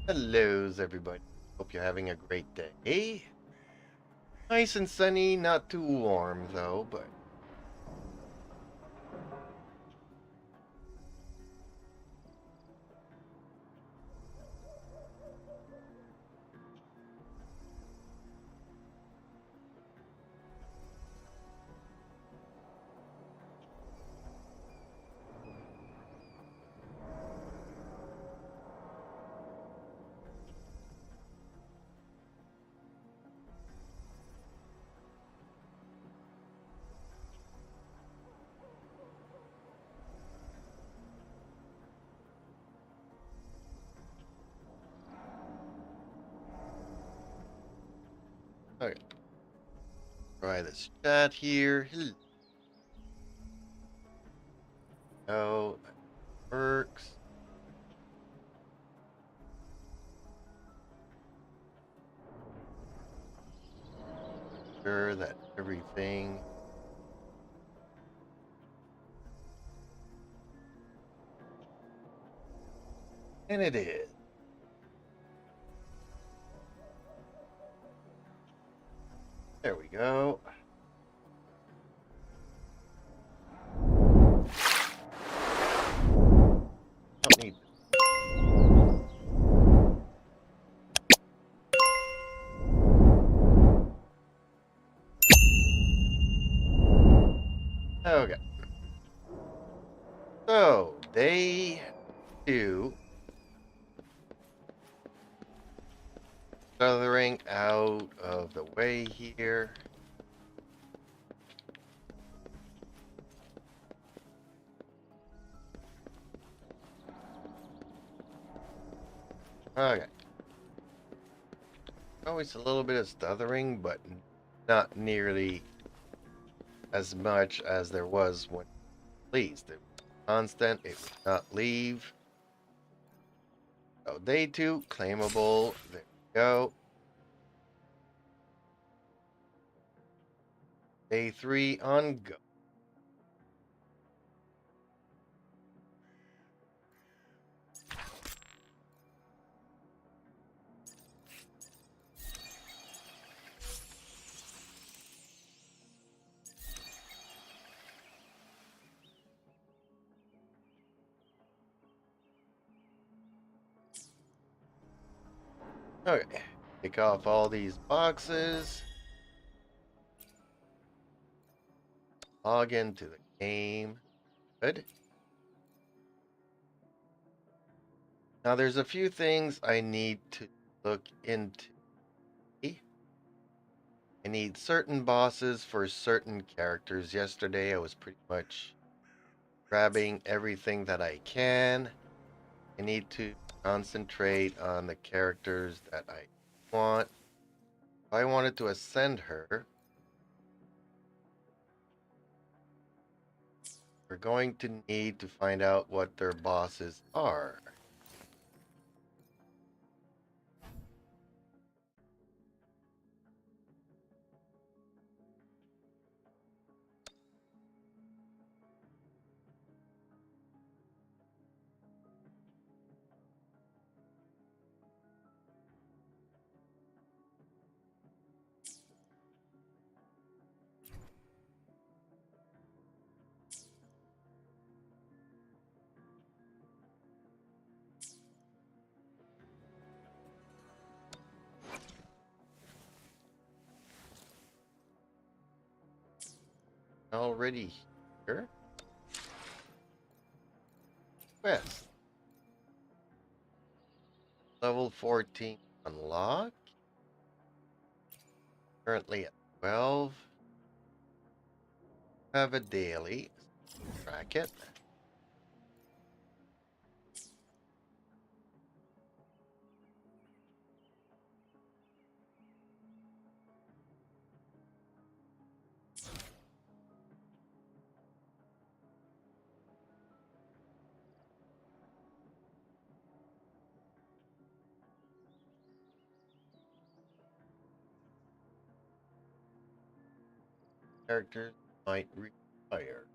Hellos, everybody. Hope you're having a great day. Nice and sunny, not too warm though, but okay. Try this chat here. Hello, that works. Sure that everything. And it is. There we go. Don't need. Okay. So, day 2. Feathering out of the way here. Okay. Always a little bit of stuttering, but not nearly as much as there was when pleased. It was constant, it would not leave. So day 2, claimable. There we go. Day 3 on go. Okay, take off all these boxes. Log into the game. Good. Now there's a few things I need to look into. I need certain bosses for certain characters. Yesterday I was pretty much grabbing everything that I can. I need to concentrate on the characters that I want. If I wanted to ascend her, we're going to need to find out what their bosses are. Already here. Quest. Level 14 unlock. Currently at 12. Have a daily. Track it. Characters might require.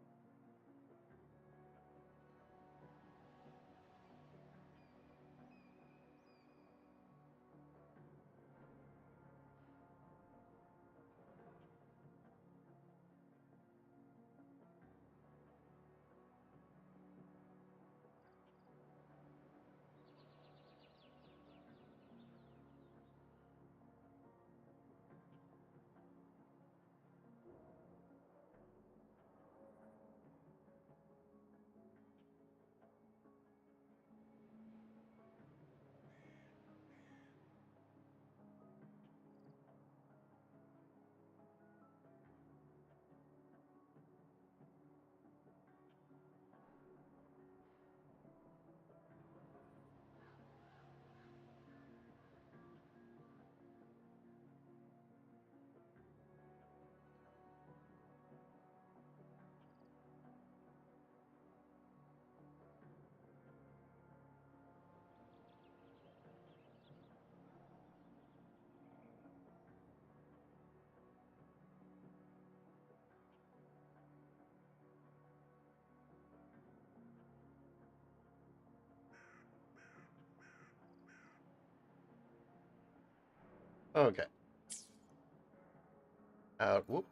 Okay. Out. Whoop.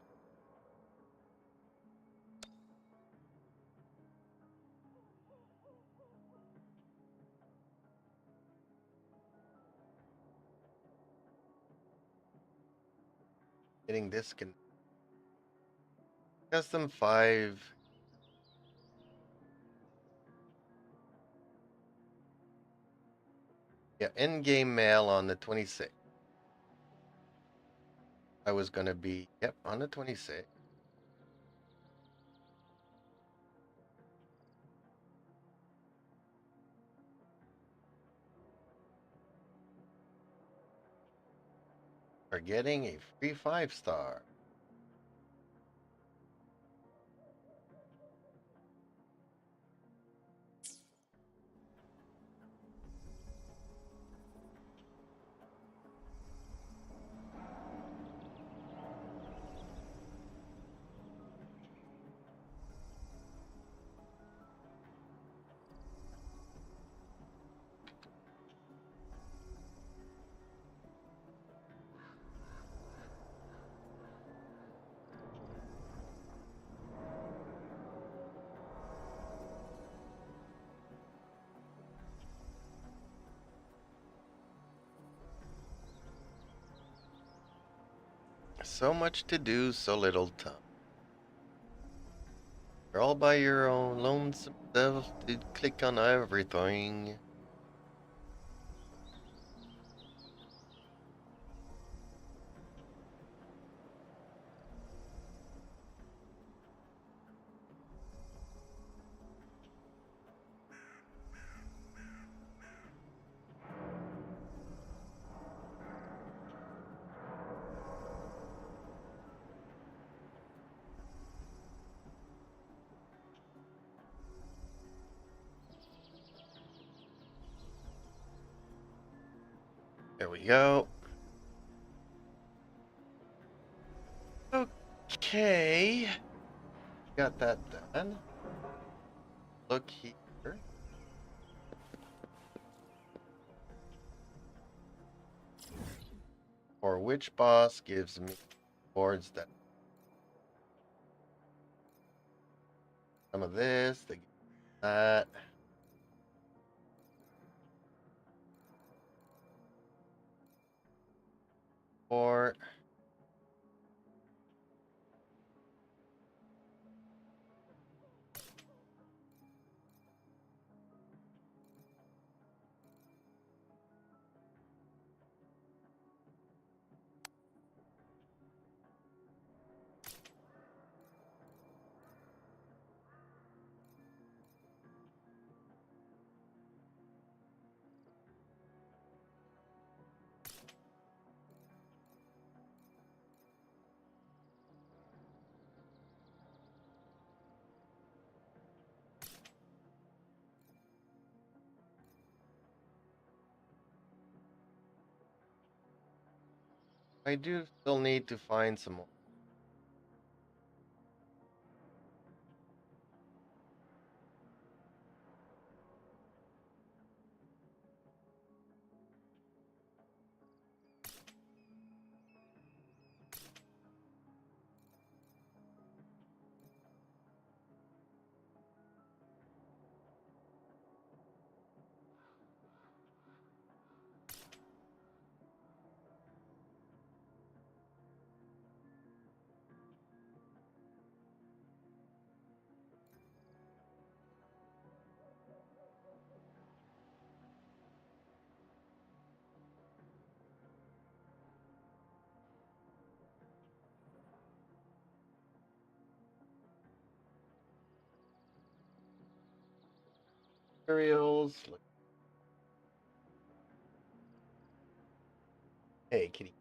Getting disconnected. Custom 5. Yeah, in-game mail on the 26th. I was gonna be, yep, on the 26th. For getting a free 5-star. So much to do, so little time. You're all by your own lonesome self to click on everything. There we go. Okay. Got that done. Look here. For which boss gives me boards that some of this, they give that. Or I do still need to find some more materials. Hey, kitty.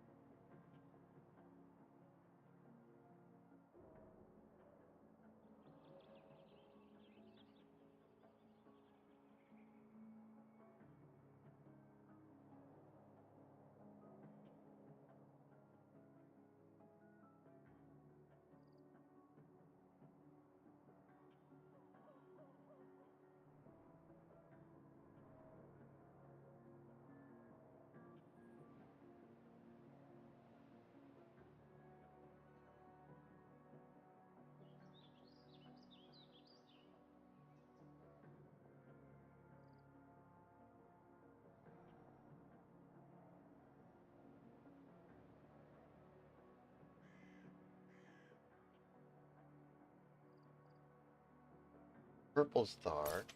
purple star.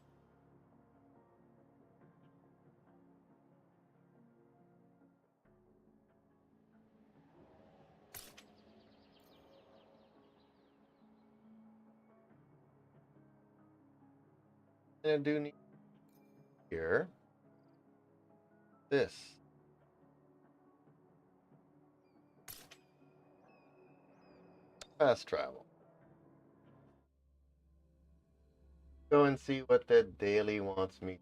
And I do need here this. Fast travel. Go and see what the daily wants me.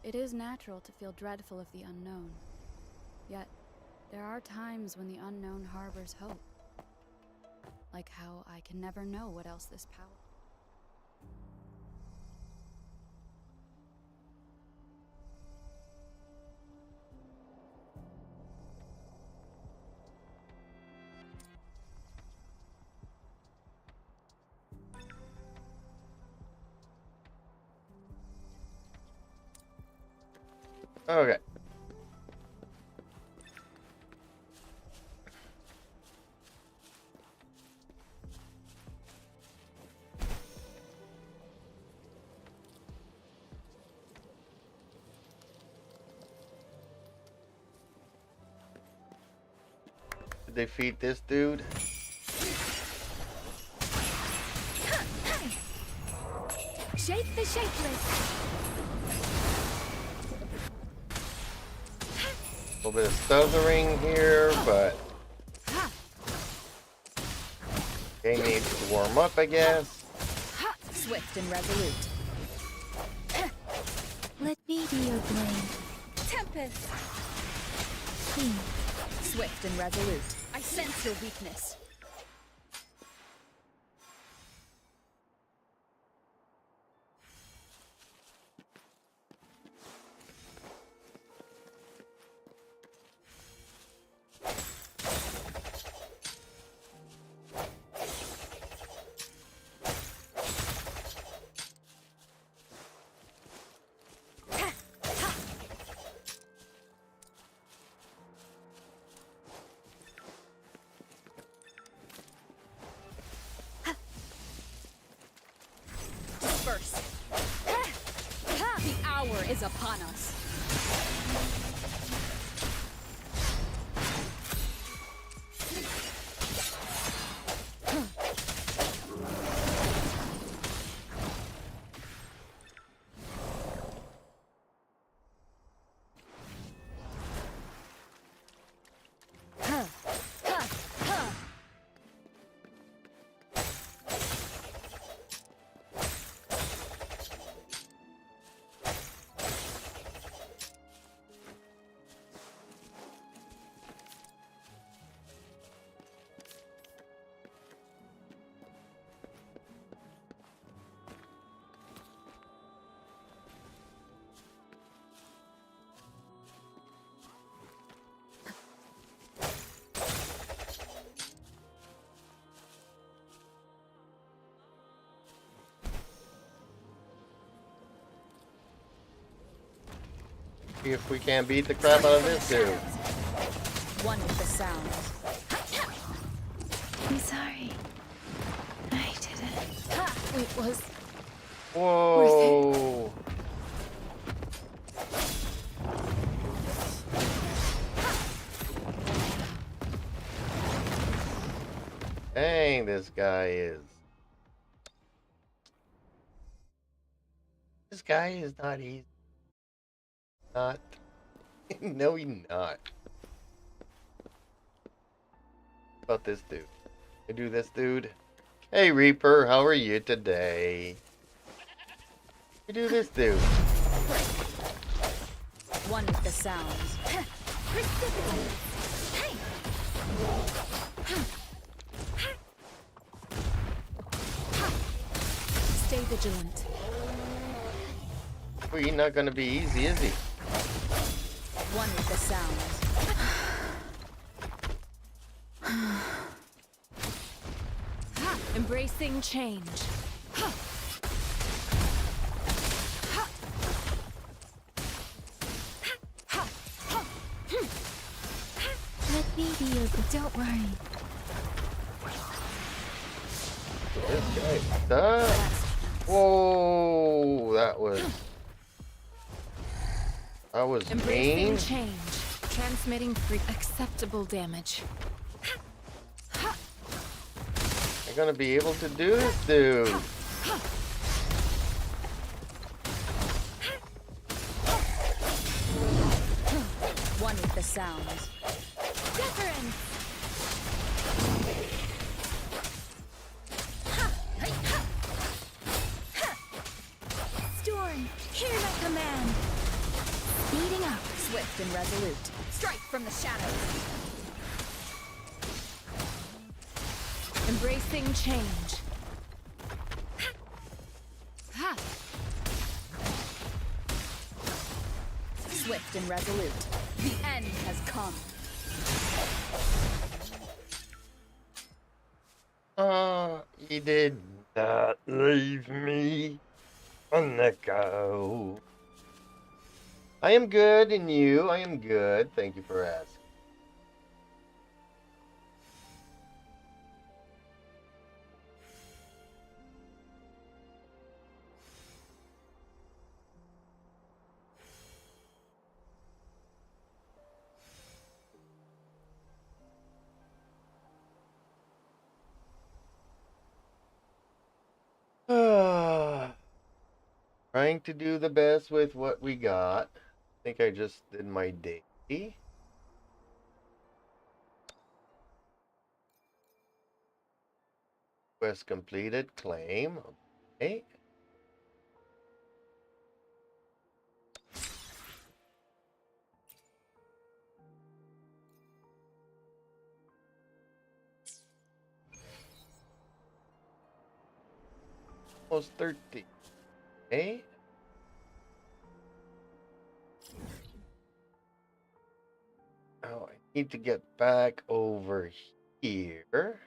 It is natural to feel dreadful of the unknown. Yet, there are times when the unknown harbors hope. Like how I can never know what else this power. Okay. To defeat this dude. Shake the shapeless! A little bit of stuttering here, but game needs to warm up, I guess. Swift and resolute. Let me be your blade. Tempest! Queen. Swift and resolute. I sense your weakness. First. The hour is upon us. See if we can't beat the crap out of this dude. One with the sound. I'm sorry. I didn't. It was Whoa. Dang, this guy is. This guy is not easy. Not. No, he's not. How about this dude? I do this dude. Hey Reaper, how are you today? I do this dude. one with the sound. Stay vigilant. Well, he's not gonna be easy, is he? One with the sound. Embracing change. Let me be your. Don't worry. This guy. Whoa, that was Embracing mean. change. Transmitting free acceptable damage. I'm gonna be able to do this, dude. One with the sound. Deference! Storm, hear my command! Speeding up, swift and resolute. Strike from the shadows. Embracing change. Ha! Swift and resolute. The end has come. You did not leave me on the go. I am good, and you? I am good. Thank you for asking. Trying to do the best with what we got. I think I just did my day. Quest completed. Claim. Okay. Almost 30. Okay. Oh, I need to get back over here.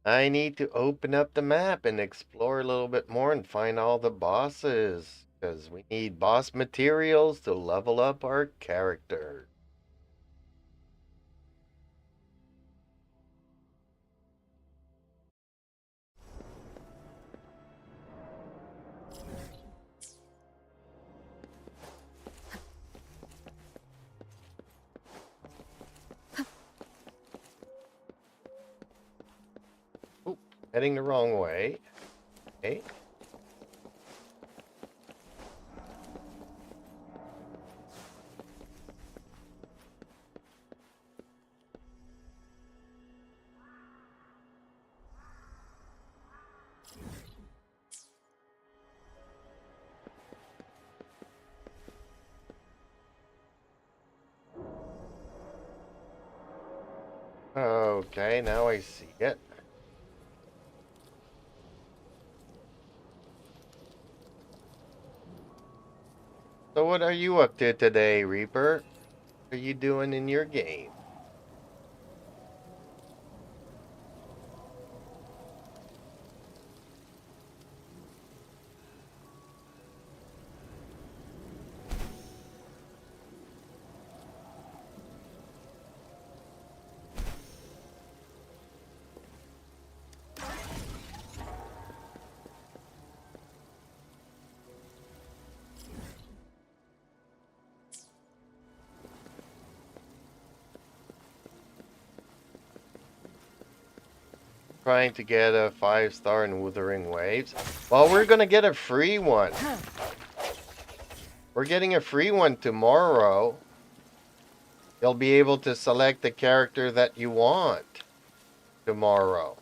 I need to open up the map and explore a little bit more and find all the bosses. Because we need boss materials to level up our character. Oop, heading the wrong way. Okay. Okay, now I see it. So what are you up to today, Reaper? What are you doing in your game? Trying to get a 5-star in Wuthering Waves. Well, we're gonna get a free one. We're getting a free one tomorrow. You'll be able to select the character that you want tomorrow.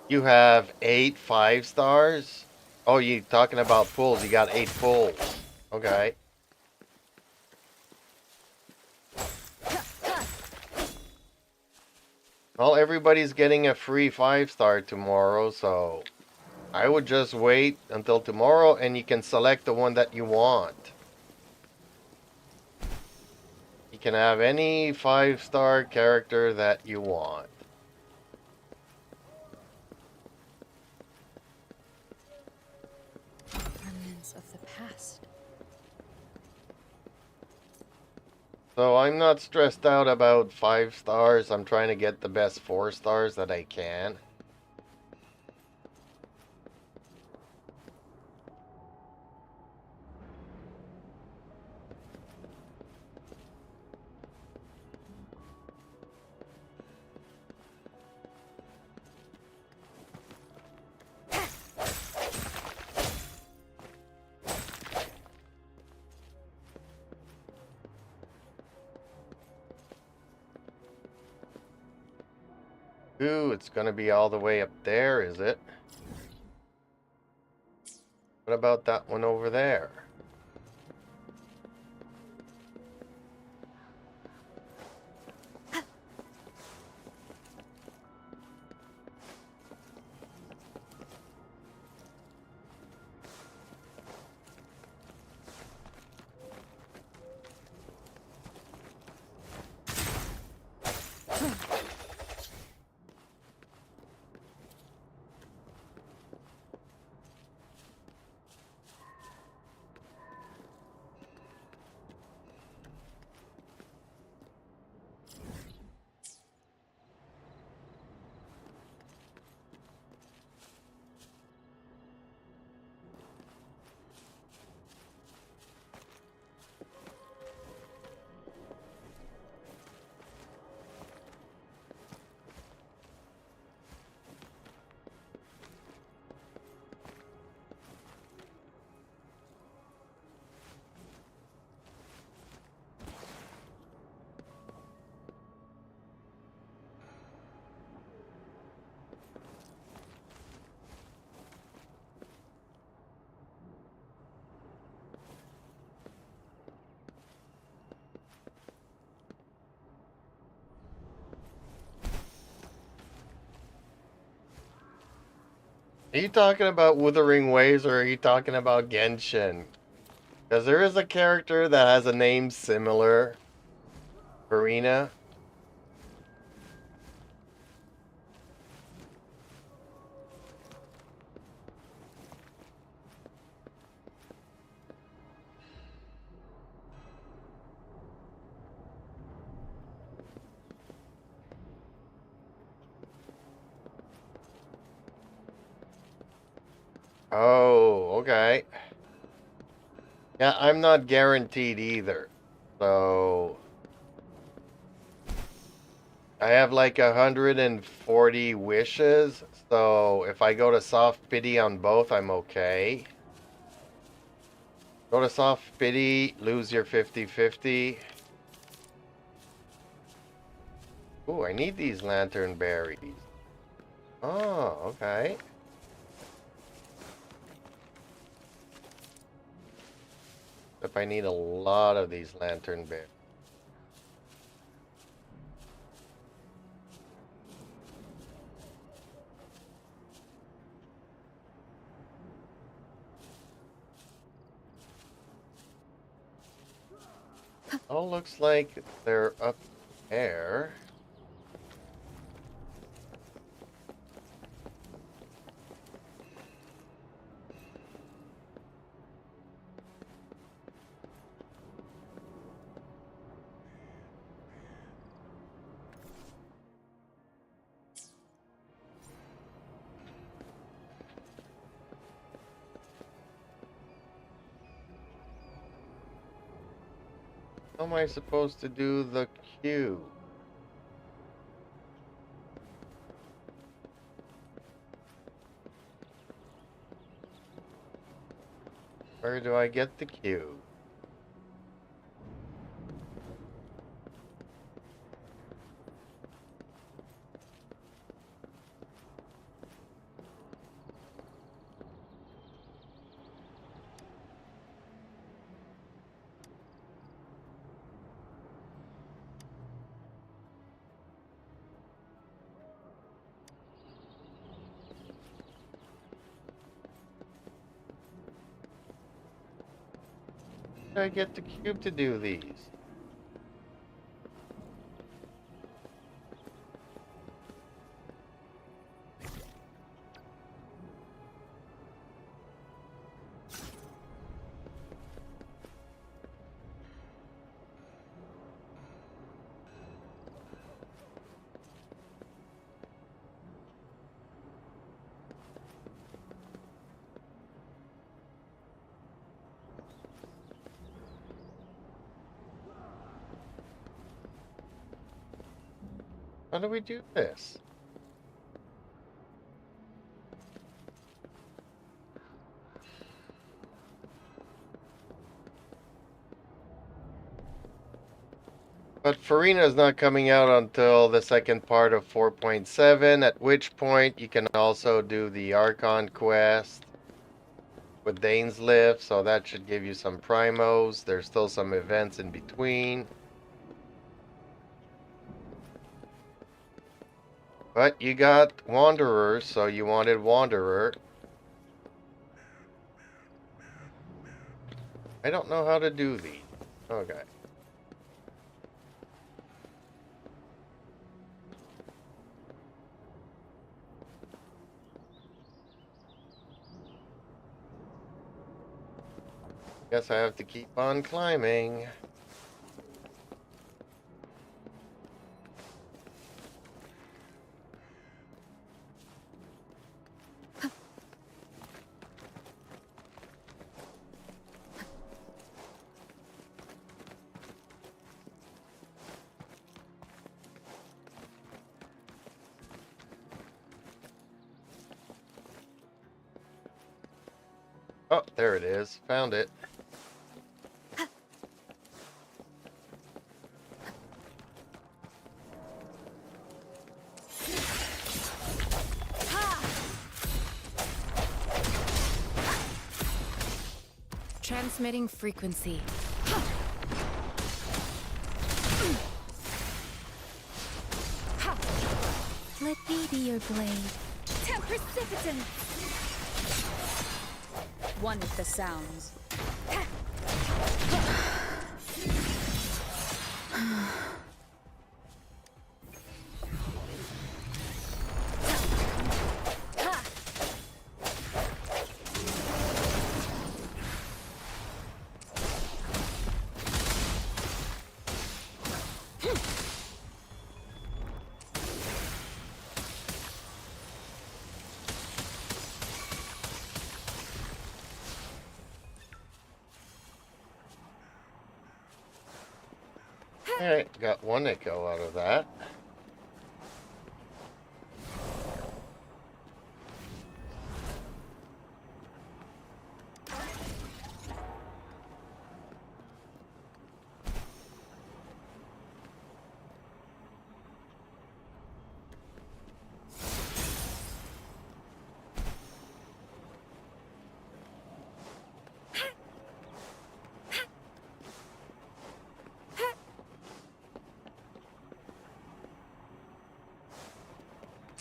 You have 8 5-stars? Oh, you talking about pulls. You got 8 pulls. Okay. Well, everybody's getting a free 5-star tomorrow, so I would just wait until tomorrow and you can select the one that you want. You can have any 5-star character that you want. Remnants of the past. So I'm not stressed out about 5 stars. I'm trying to get the best 4 stars that I can. Ooh, it's gonna be all the way up there, is it? What about that one over there? Are you talking about Wuthering Waves or are you talking about Genshin? Because there is a character that has a name similar. Farina. Oh, okay. Yeah, I'm not guaranteed either. So I have like 140 wishes. So if I go to soft pity on both, I'm okay. Go to soft pity, lose your 50-50. Ooh, I need these lantern berries. Oh, okay. If I need a lot of these lantern berries. Oh, looks like they're up there. How am I supposed to do the queue? Where do I get the queue? I get the cube to do these? How do we do this? But Farina is not coming out until the second part of 4.7, at which point you can also do the Archon quest with Dane's Lift, so that should give you some primos. There's still some events in between. But you got Wanderer, so you wanted Wanderer. I don't know how to do these. Okay. Guess I have to keep on climbing. Oh, there it is. Found it. Transmitting frequency. Let me be your blade. Precipitant! One with the sounds. Alright, got one echo out of that.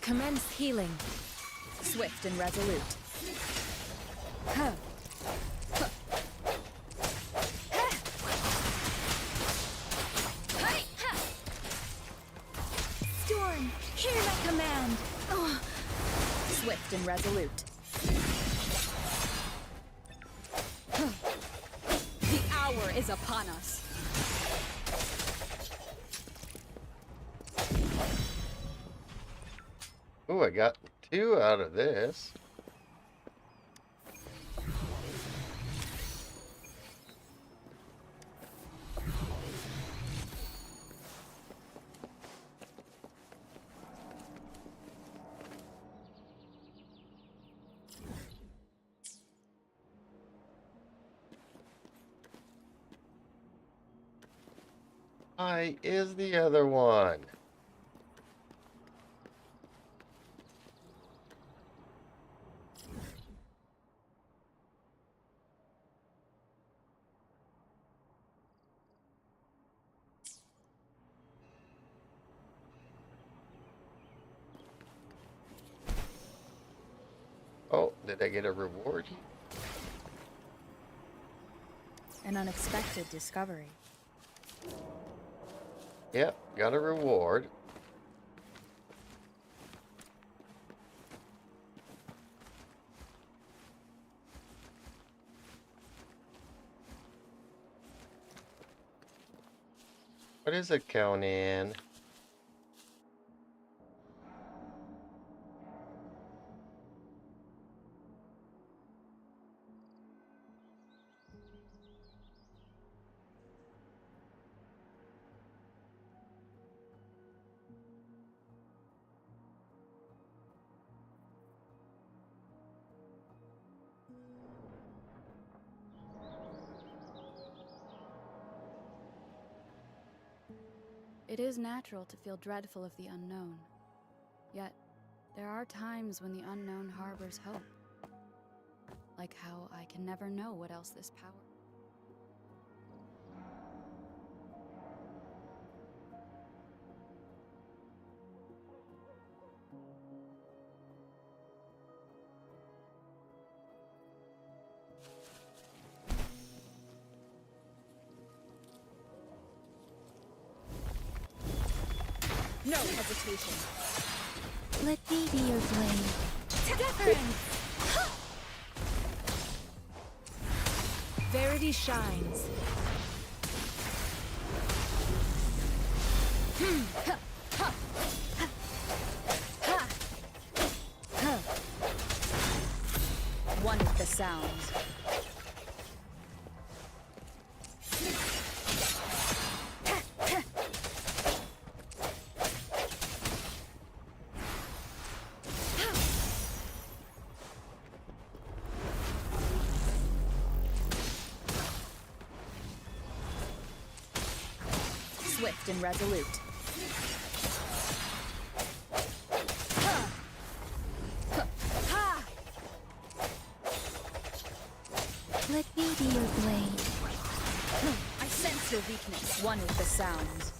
Commence healing. Swift and resolute. Storm, hear my command. Swift and resolute. The hour is upon us. Ooh, I got two out of this. I is the other one. Oh, did I get a reward? An unexpected discovery. Yep, got a reward. What is it, Conan? It is natural to feel dreadful of the unknown. Yet, there are times when the unknown harbors hope. Like how I can never know what else this power. No hesitation. Let me be your blade. Deference! Verity shines. One with the sounds. Swift and resolute. Let me be your blade. I sense your weakness. One with the sounds.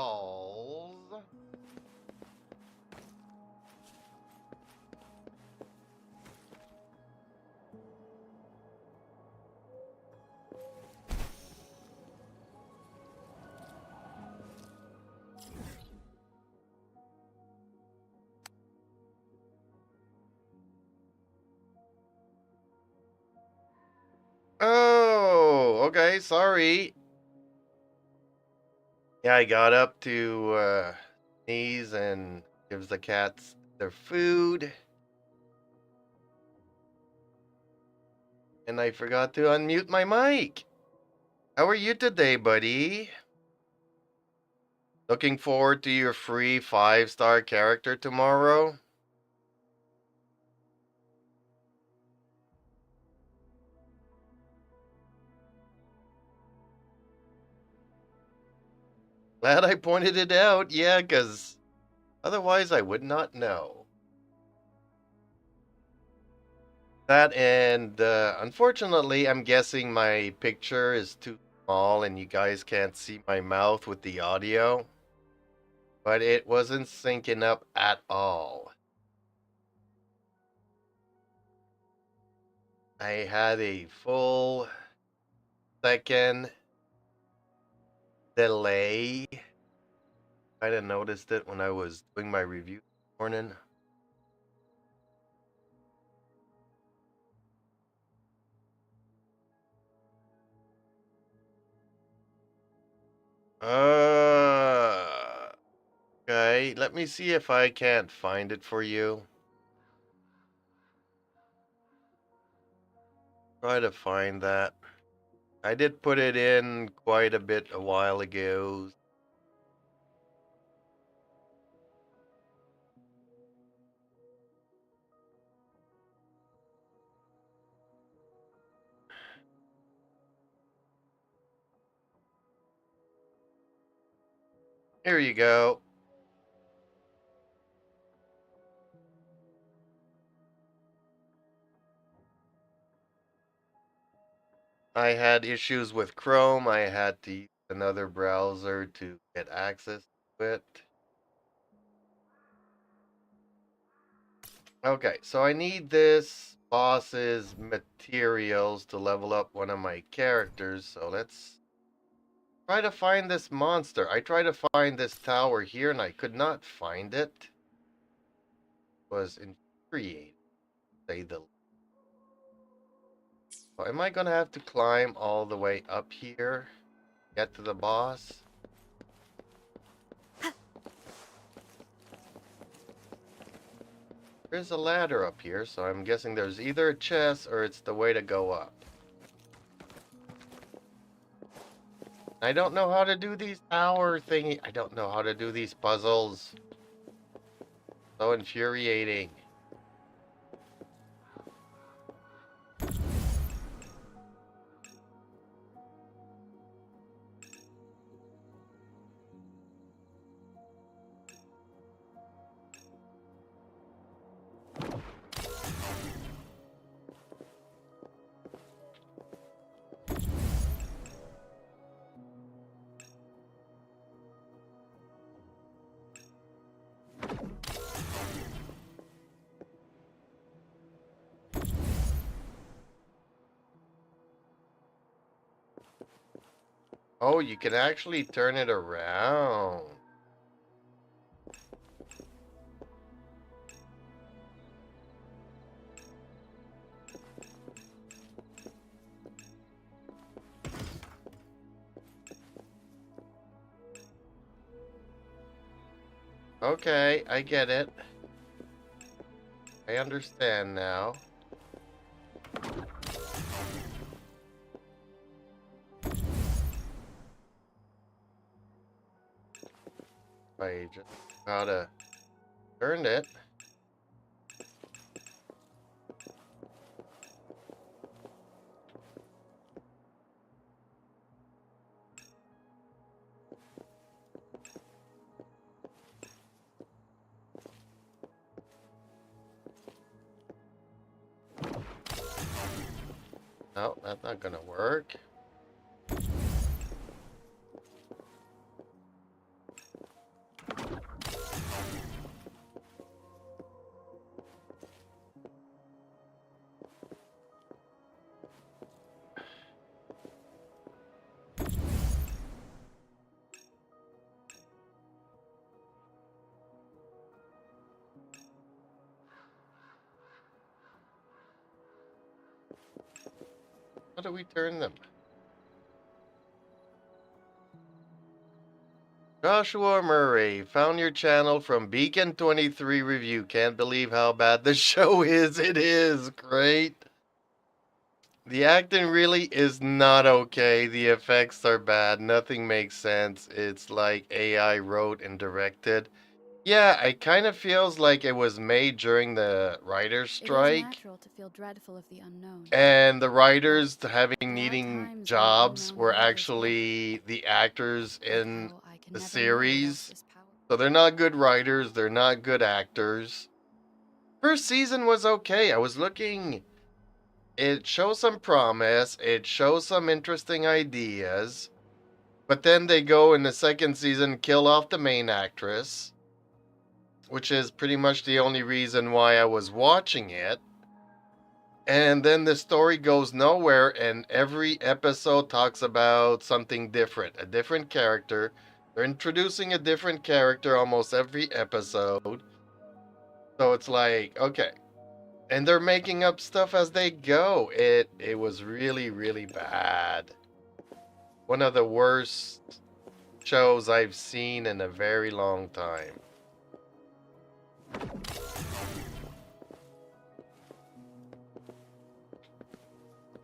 balls. Oh, okay, sorry. Yeah, I got up to sneeze and gives the cats their food. And I forgot to unmute my mic. How are you today, buddy? Looking forward to your free 5-star character tomorrow? Glad I pointed it out. Yeah, because otherwise I would not know. That and unfortunately, I'm guessing my picture is too small and you guys can't see my mouth with the audio. But it wasn't syncing up at all. I had a full second delay. Kind of noticed it when I was doing my review this morning. Okay, let me see if I can't find it for you. Try to find that. I did put it in quite a bit a while ago. Here you go. I had issues with Chrome. I had to use another browser to get access to it. Okay, so I need this boss's materials to level up one of my characters. So let's try to find this monster. I tried to find this tower here and I could not find it. It was infuriating, to say the least. So am I going to have to climb all the way up here? Get to the boss? There's a ladder up here, so I'm guessing there's either a chest or it's the way to go up. I don't know how to do these tower thingy. I don't know how to do these puzzles. So infuriating. Oh, you can actually turn it around. Okay, I get it. I understand now. I just how to turn it. No, that's not gonna work. How do we turn them? Joshua Murray, found your channel from Beacon 23 Review. Can't believe how bad the show is. It is great. The acting really is not okay. The effects are bad. Nothing makes sense. It's like AI wrote and directed. Yeah, it kind of feels like it was made during the writer's It is strike. natural to feel dreadful of the unknown. And the writers having There are needing times when the jobs unknown were harbors actually the actors hope, in like how I can the never know what else series. is power. So they're not good writers, they're not good actors. First season was okay. I was looking, it shows some promise, it shows some interesting ideas. But then they go in the second season, kill off the main actress, which is pretty much the only reason why I was watching it. And then the story goes nowhere, and every episode talks about something different, a different character. They're introducing a different character almost every episode. So it's like, okay. And they're making up stuff as they go. It was really, really bad. One of the worst shows I've seen in a very long time.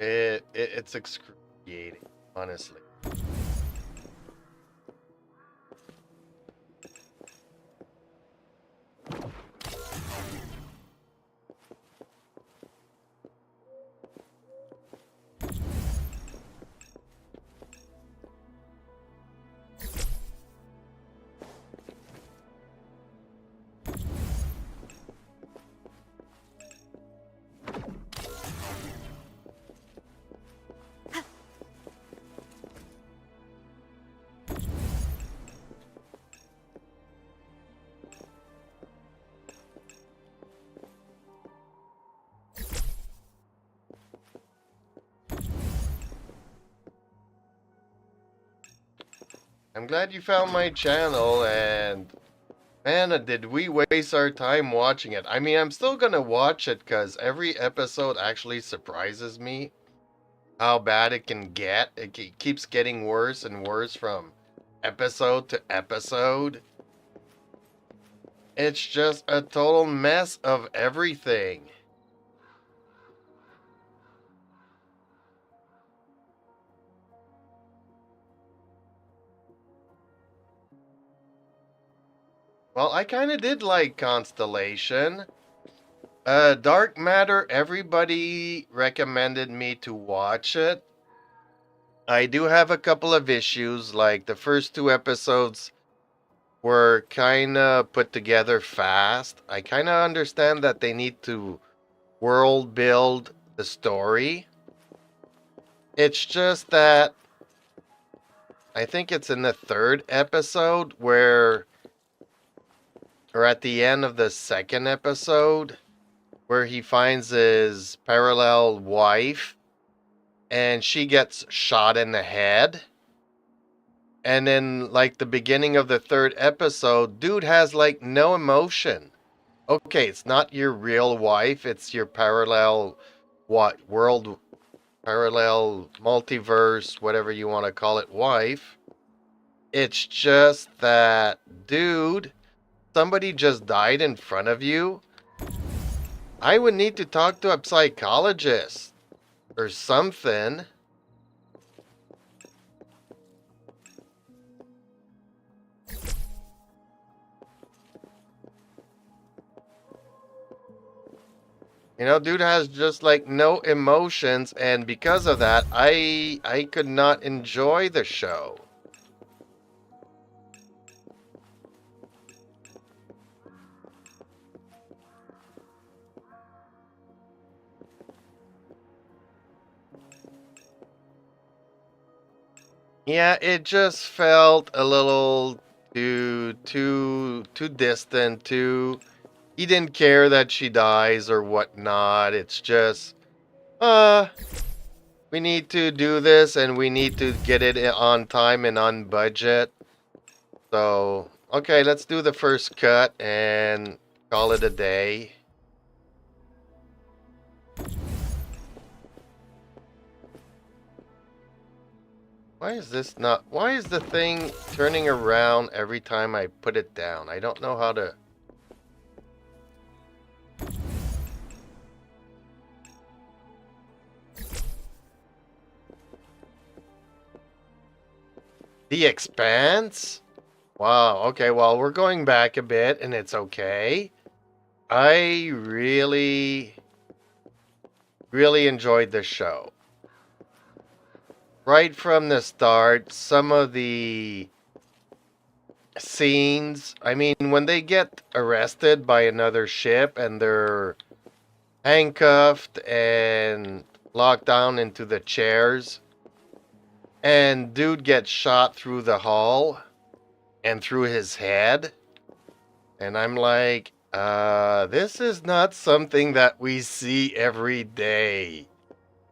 It's excruciating, honestly. I'm glad you found my channel, and man, did we waste our time watching it. I mean, I'm still gonna watch it because every episode actually surprises me how bad it can get. It keeps getting worse and worse from episode to episode. It's just a total mess of everything. Well, I kind of did like Constellation. Dark Matter, everybody recommended me to watch it. I do have a couple of issues, like the first two episodes were kind of put together fast. I kind of understand that they need to world build the story. It's just that I think it's in the third episode where, or at the end of the second episode, where he finds his parallel wife and she gets shot in the head. And then, like, the beginning of the third episode, dude has, like, no emotion. Okay, it's not your real wife, it's your parallel, what, world, parallel, multiverse, whatever you want to call it, wife. It's just that, dude, somebody just died in front of you. I would need to talk to a psychologist or something. You know, dude has just like no emotions, and because of that, I could not enjoy the show. Yeah, it just felt a little too distant, too he didn't care that she dies or whatnot. It's just we need to do this and we need to get it on time and on budget. So, okay, let's do the first cut and call it a day. Why is this not... Why is the thing turning around every time I put it down? I don't know how to... The Expanse? Wow, okay, well, we're going back a bit, and it's okay. I really enjoyed this show. Right from the start, some of the scenes, I mean, when they get arrested by another ship and they're handcuffed and locked down into the chairs, and dude gets shot through the hull and through his head, and I'm like, this is not something that we see every day.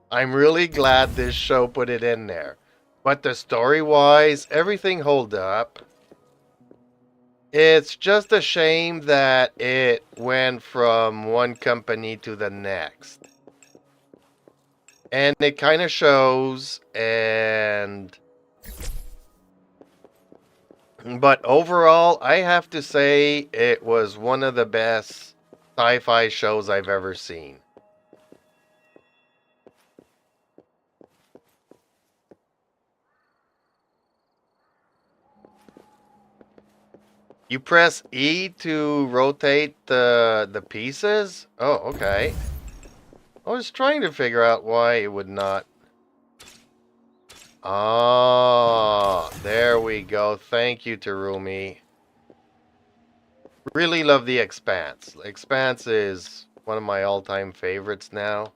I'm really glad this show put it in there. But the story-wise, everything hold up. It's just a shame that it went from one company to the next. And it kind of shows, and... But overall, I have to say it was one of the best sci-fi shows I've ever seen. You press E to rotate the pieces? Oh, okay. I was trying to figure out why it would not. Ah, there we go. Thank you, Terumi. Really love The Expanse. Expanse is one of my all-time favorites now.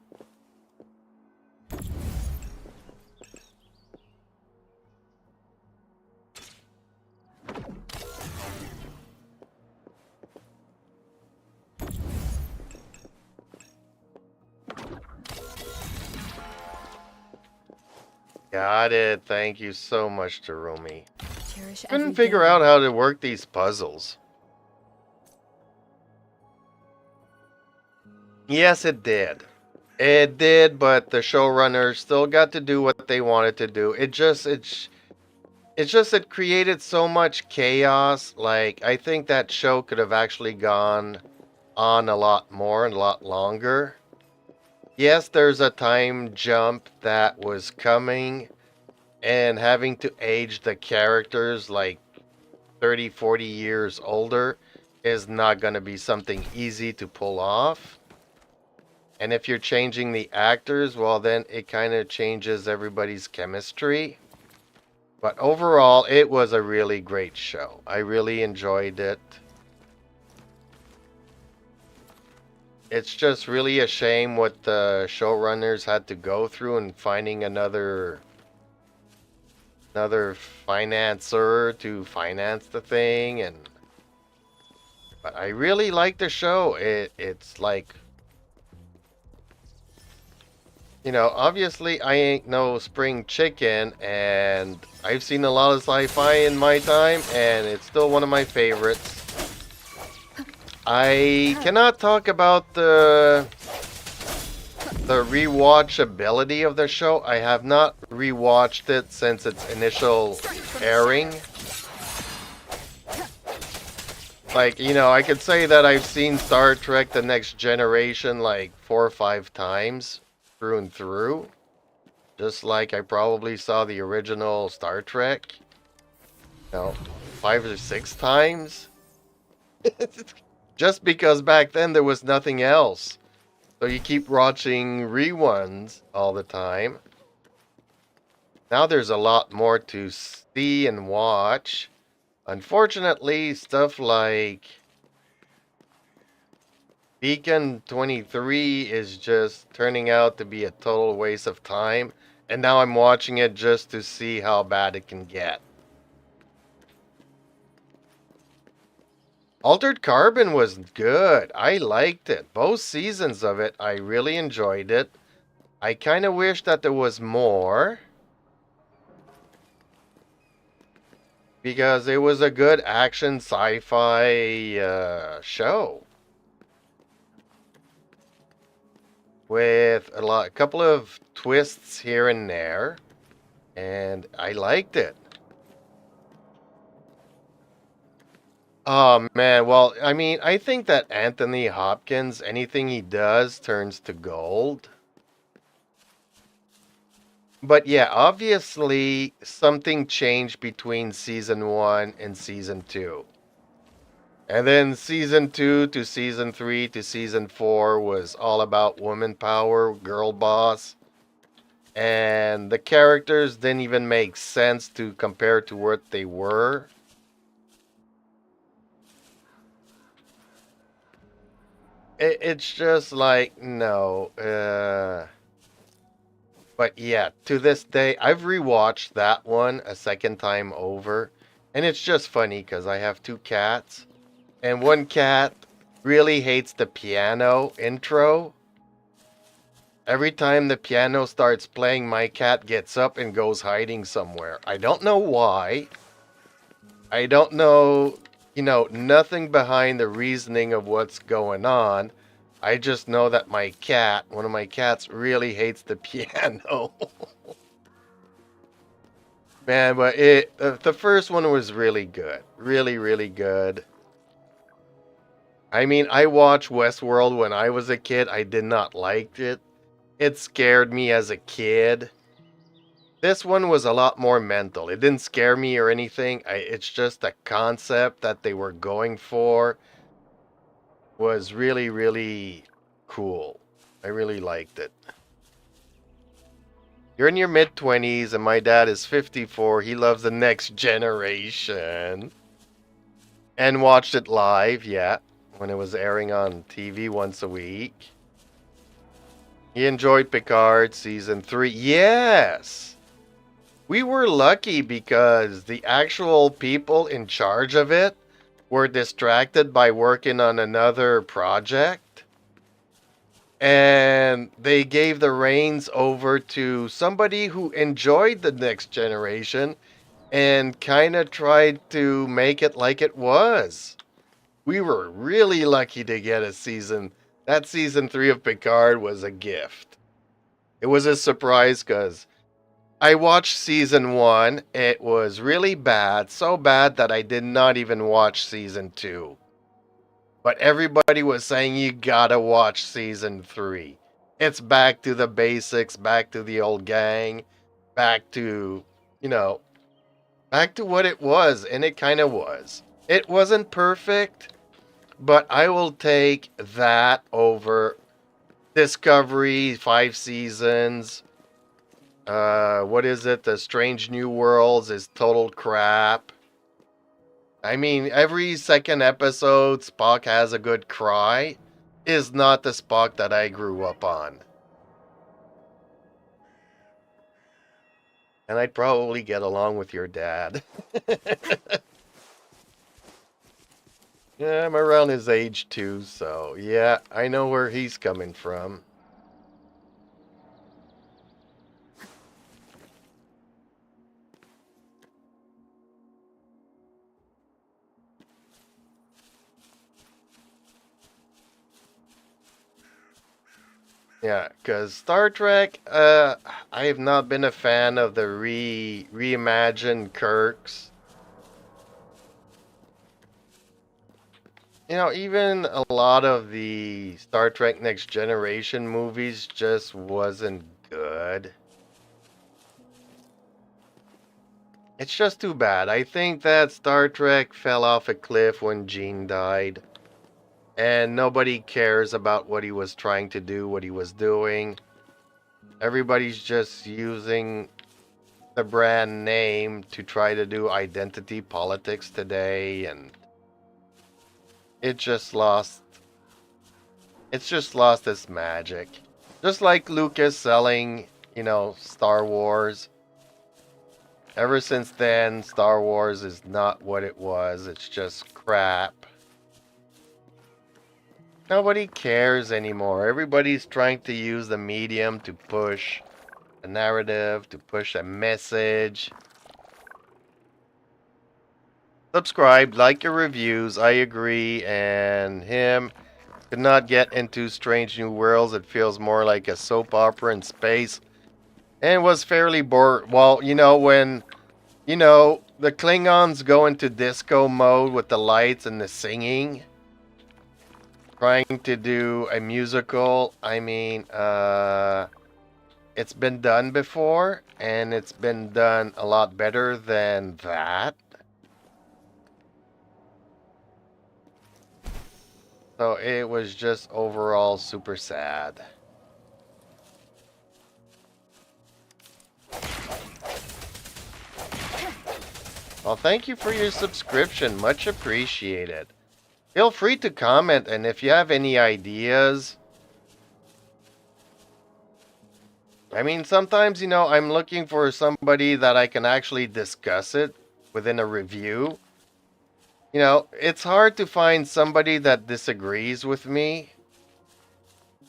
Got it. Thank you so much, Terumi. Cherish Couldn't every figure day. out how to work these puzzles. Yes, it did. It did, but the showrunners still got to do what they wanted to do. It created so much chaos. Like, I think that show could have actually gone on a lot more and a lot longer. Yes, there's a time jump that was coming, and having to age the characters like 30, 40 years older is not going to be something easy to pull off. And if you're changing the actors, well, then it kind of changes everybody's chemistry. But overall, it was a really great show. I really enjoyed it. It's just really a shame what the showrunners had to go through in finding another financier to finance the thing. But I really like the show. It's like, you know, obviously I ain't no spring chicken, and I've seen a lot of sci-fi in my time, and it's still one of my favorites. I cannot talk about the rewatchability of the show. I have not rewatched it since its initial airing. Like, you know, I could say that I've seen Star Trek The Next Generation like 4 or 5 times through and through. Just like I probably saw the original Star Trek, you know, 5 or 6 times. Just because back then there was nothing else. So you keep watching reruns all the time. Now there's a lot more to see and watch. Unfortunately, stuff like Beacon 23 is just turning out to be a total waste of time. And now I'm watching it just to see how bad it can get. Altered Carbon was good. I liked it. Both seasons of it, I really enjoyed it. I kind of wish that there was more, because it was a good action sci-fi show with a couple of twists here and there. and I liked it. Oh man, well, I mean, I think that Anthony Hopkins, anything he does turns to gold. But yeah, obviously something changed between season 1 and season 2. And then season 2 to season 3 to season 4 was all about woman power, girl boss. And the characters didn't even make sense to compare to what they were. It's just like, no. But yeah, to this day, I've rewatched that one a second time over. And it's just funny because I have two cats. And one cat really hates the piano intro. Every time the piano starts playing, my cat gets up and goes hiding somewhere. I don't know why. I don't know, nothing behind the reasoning of what's going on. I just know that my cat, one of my cats, really hates the piano. Man, but the first one was really good. Really, really good. I mean, I watched Westworld when I was a kid. I did not like it. It scared me as a kid. This one was a lot more mental. It didn't scare me or anything. It's just the concept that they were going for was really, really cool. I really liked it. You're in your mid 20s, and my dad is 54. He loves the next generation. And watched it live, yeah, when it was airing on TV once a week. He enjoyed Picard season 3. Yes! We were lucky because the actual people in charge of it were distracted by working on another project. And they gave the reins over to somebody who enjoyed the next generation and kind of tried to make it like it was. We were really lucky to get a season. That season 3 of Picard was a gift. It was a surprise because I watched season 1. It was really bad, so bad that I did not even watch season 2. But everybody was saying you gotta watch season 3. It's back to the basics, back to the old gang, back to, you know, back to what it was, and it kind of was. It wasn't perfect, but I will take that over Discovery, 5 seasons. What is it? The Strange New Worlds is total crap. I mean, every second episode, Spock has a good cry, is not the Spock that I grew up on. And I'd probably get along with your dad. Yeah, I'm around his age too, so yeah, I know where he's coming from. Yeah, because Star Trek, I have not been a fan of the reimagined Kirks. Even a lot of the Star Trek Next Generation movies just wasn't good. It's just too bad. I think that Star Trek fell off a cliff when Gene died. And nobody cares about what he was trying to do, what he was doing. Everybody's just using the brand name to try to do identity politics today, and it just lost its magic. Just like Lucas selling, Star Wars. Ever since then, Star Wars is not what it was. It's just crap. Nobody cares anymore. Everybody's trying to use the medium to push a narrative, to push a message. Subscribe, like your reviews. I agree. And him could not get into Strange New Worlds. It feels more like a soap opera in space. And it was fairly bored. Well, when, the Klingons go into disco mode with the lights and the singing, trying to do a musical. I mean, it's been done before, and it's been done a lot better than that. So it was just overall super sad. Well, thank you for your subscription. Much appreciated. Feel free to comment, and if you have any ideas. I mean, sometimes, I'm looking for somebody that I can actually discuss it within a review. It's hard to find somebody that disagrees with me,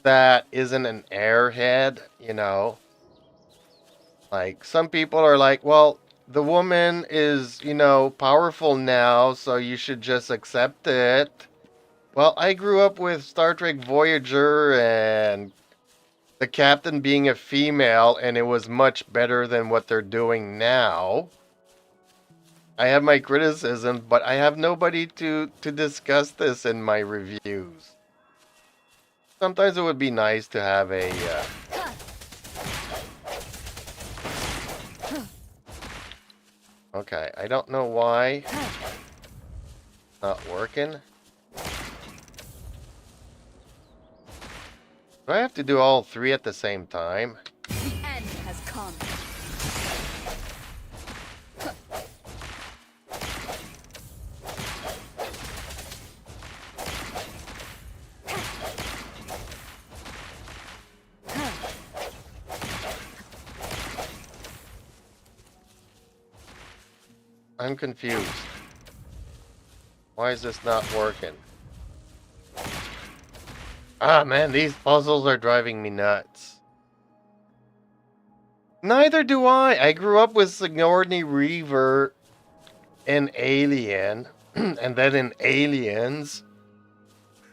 that isn't an airhead. Like, some people are like, well, the woman is, powerful now, so you should just accept it. Well, I grew up with Star Trek Voyager and the captain being a female, and it was much better than what they're doing now. I have my criticisms, but I have nobody to discuss this in my reviews. Sometimes it would be nice to have a... Okay, I don't know why it's not working. Do I have to do all three at the same time? The end has come. I'm confused. Why is this not working? Ah, man, these puzzles are driving me nuts. Neither do I. I grew up with Sigourney Weaver in Alien, and then in Aliens.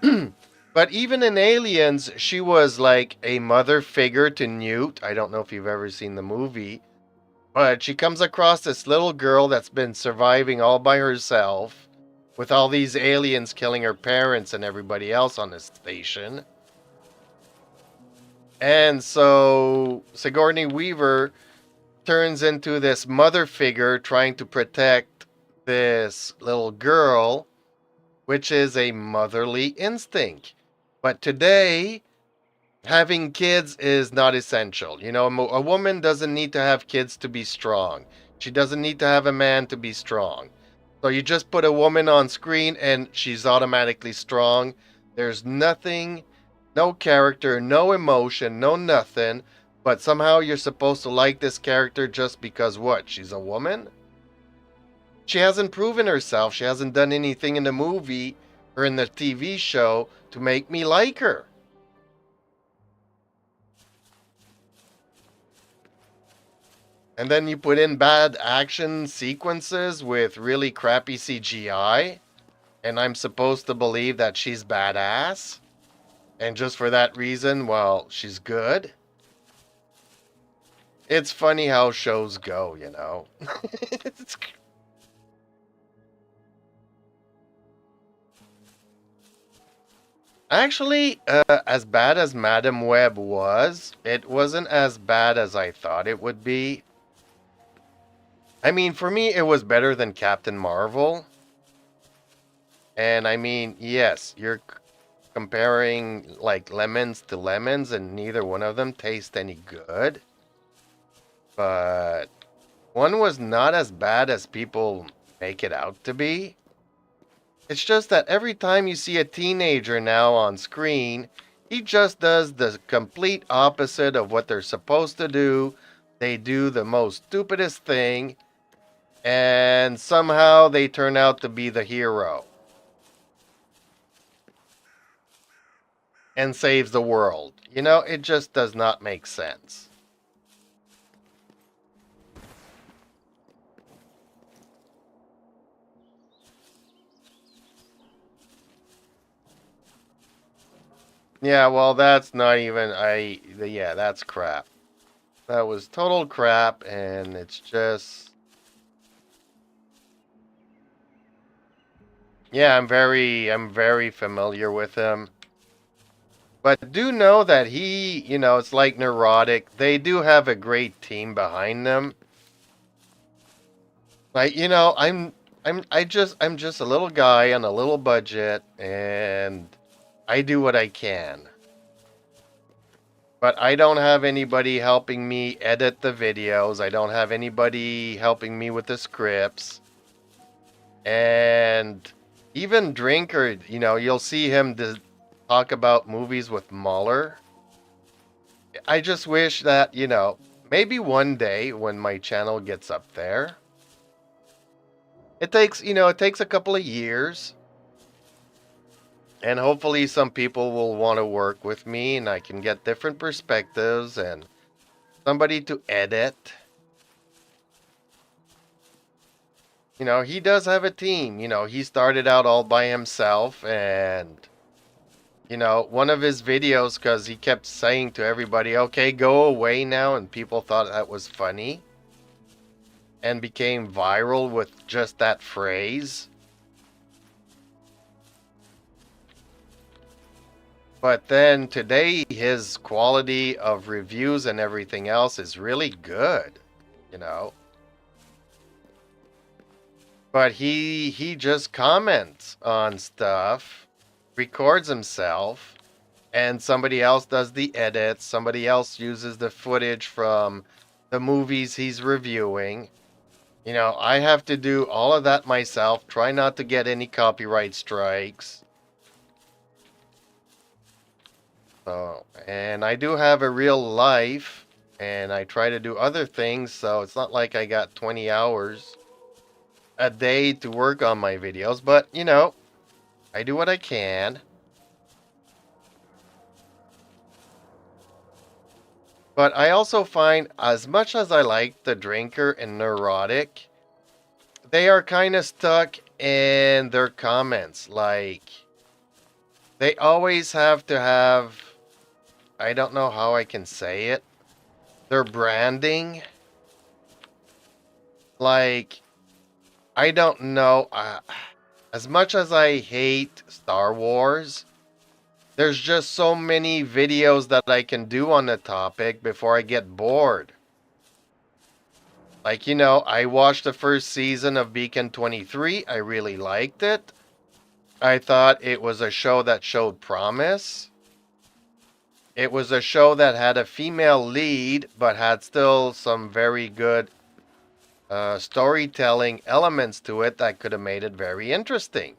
But even in Aliens, she was like a mother figure to Newt. I don't know if you've ever seen the movie. But she comes across this little girl that's been surviving all by herself, with all these aliens killing her parents and everybody else on the station. And so Sigourney Weaver turns into this mother figure trying to protect this little girl, which is a motherly instinct. But today, having kids is not essential. A woman doesn't need to have kids to be strong. She doesn't need to have a man to be strong. So you just put a woman on screen and she's automatically strong. There's nothing, no character, no emotion, no nothing. But somehow you're supposed to like this character just because what? She's a woman? She hasn't proven herself. She hasn't done anything in the movie or in the TV show to make me like her. And then you put in bad action sequences with really crappy CGI, and I'm supposed to believe that she's badass. And just for that reason, well, she's good. It's funny how shows go. Actually, as bad as Madam Web was, it wasn't as bad as I thought it would be. I mean, for me, it was better than Captain Marvel. And I mean, yes, you're comparing like lemons to lemons, and neither one of them taste any good. But one was not as bad as people make it out to be. It's just that every time you see a teenager now on screen, he just does the complete opposite of what they're supposed to do. They do the most stupidest thing, and somehow they turn out to be the hero and saves the world. It just does not make sense. Yeah, well, that's not even, yeah, that's crap. That was total crap, and it's just, yeah, I'm very familiar with him. But do know that it's like Neurotic. They do have a great team behind them. Like, I'm just a little guy on a little budget, and I do what I can. But I don't have anybody helping me edit the videos. I don't have anybody helping me with the scripts. And even Drinker, you'll see him talk about movies with Mueller. I just wish that, maybe one day when my channel gets up there, it takes a couple of years, and hopefully some people will want to work with me and I can get different perspectives and somebody to edit. He does have a team. He started out all by himself, and one of his videos, because he kept saying to everybody, okay, go away now, and people thought that was funny and became viral with just that phrase. But then today, his quality of reviews and everything else is really good, you know. But he just comments on stuff, records himself, and somebody else does the edits. Somebody else uses the footage from the movies he's reviewing. I have to do all of that myself, try not to get any copyright strikes. So, and I do have a real life, and I try to do other things, so it's not like I got 20 hours a day to work on my videos, but I do what I can. But I also find, as much as I like The Drinker and Neurotic, they are kind of stuck in their comments. Like, they always have to have, I don't know how I can say it, their branding. Like, I don't know. As much as I hate Star Wars, there's just so many videos that I can do on the topic before I get bored. Like, I watched the first season of Beacon 23. I really liked it. I thought it was a show that showed promise. It was a show that had a female lead, but had still some very good storytelling elements to it that could have made it very interesting.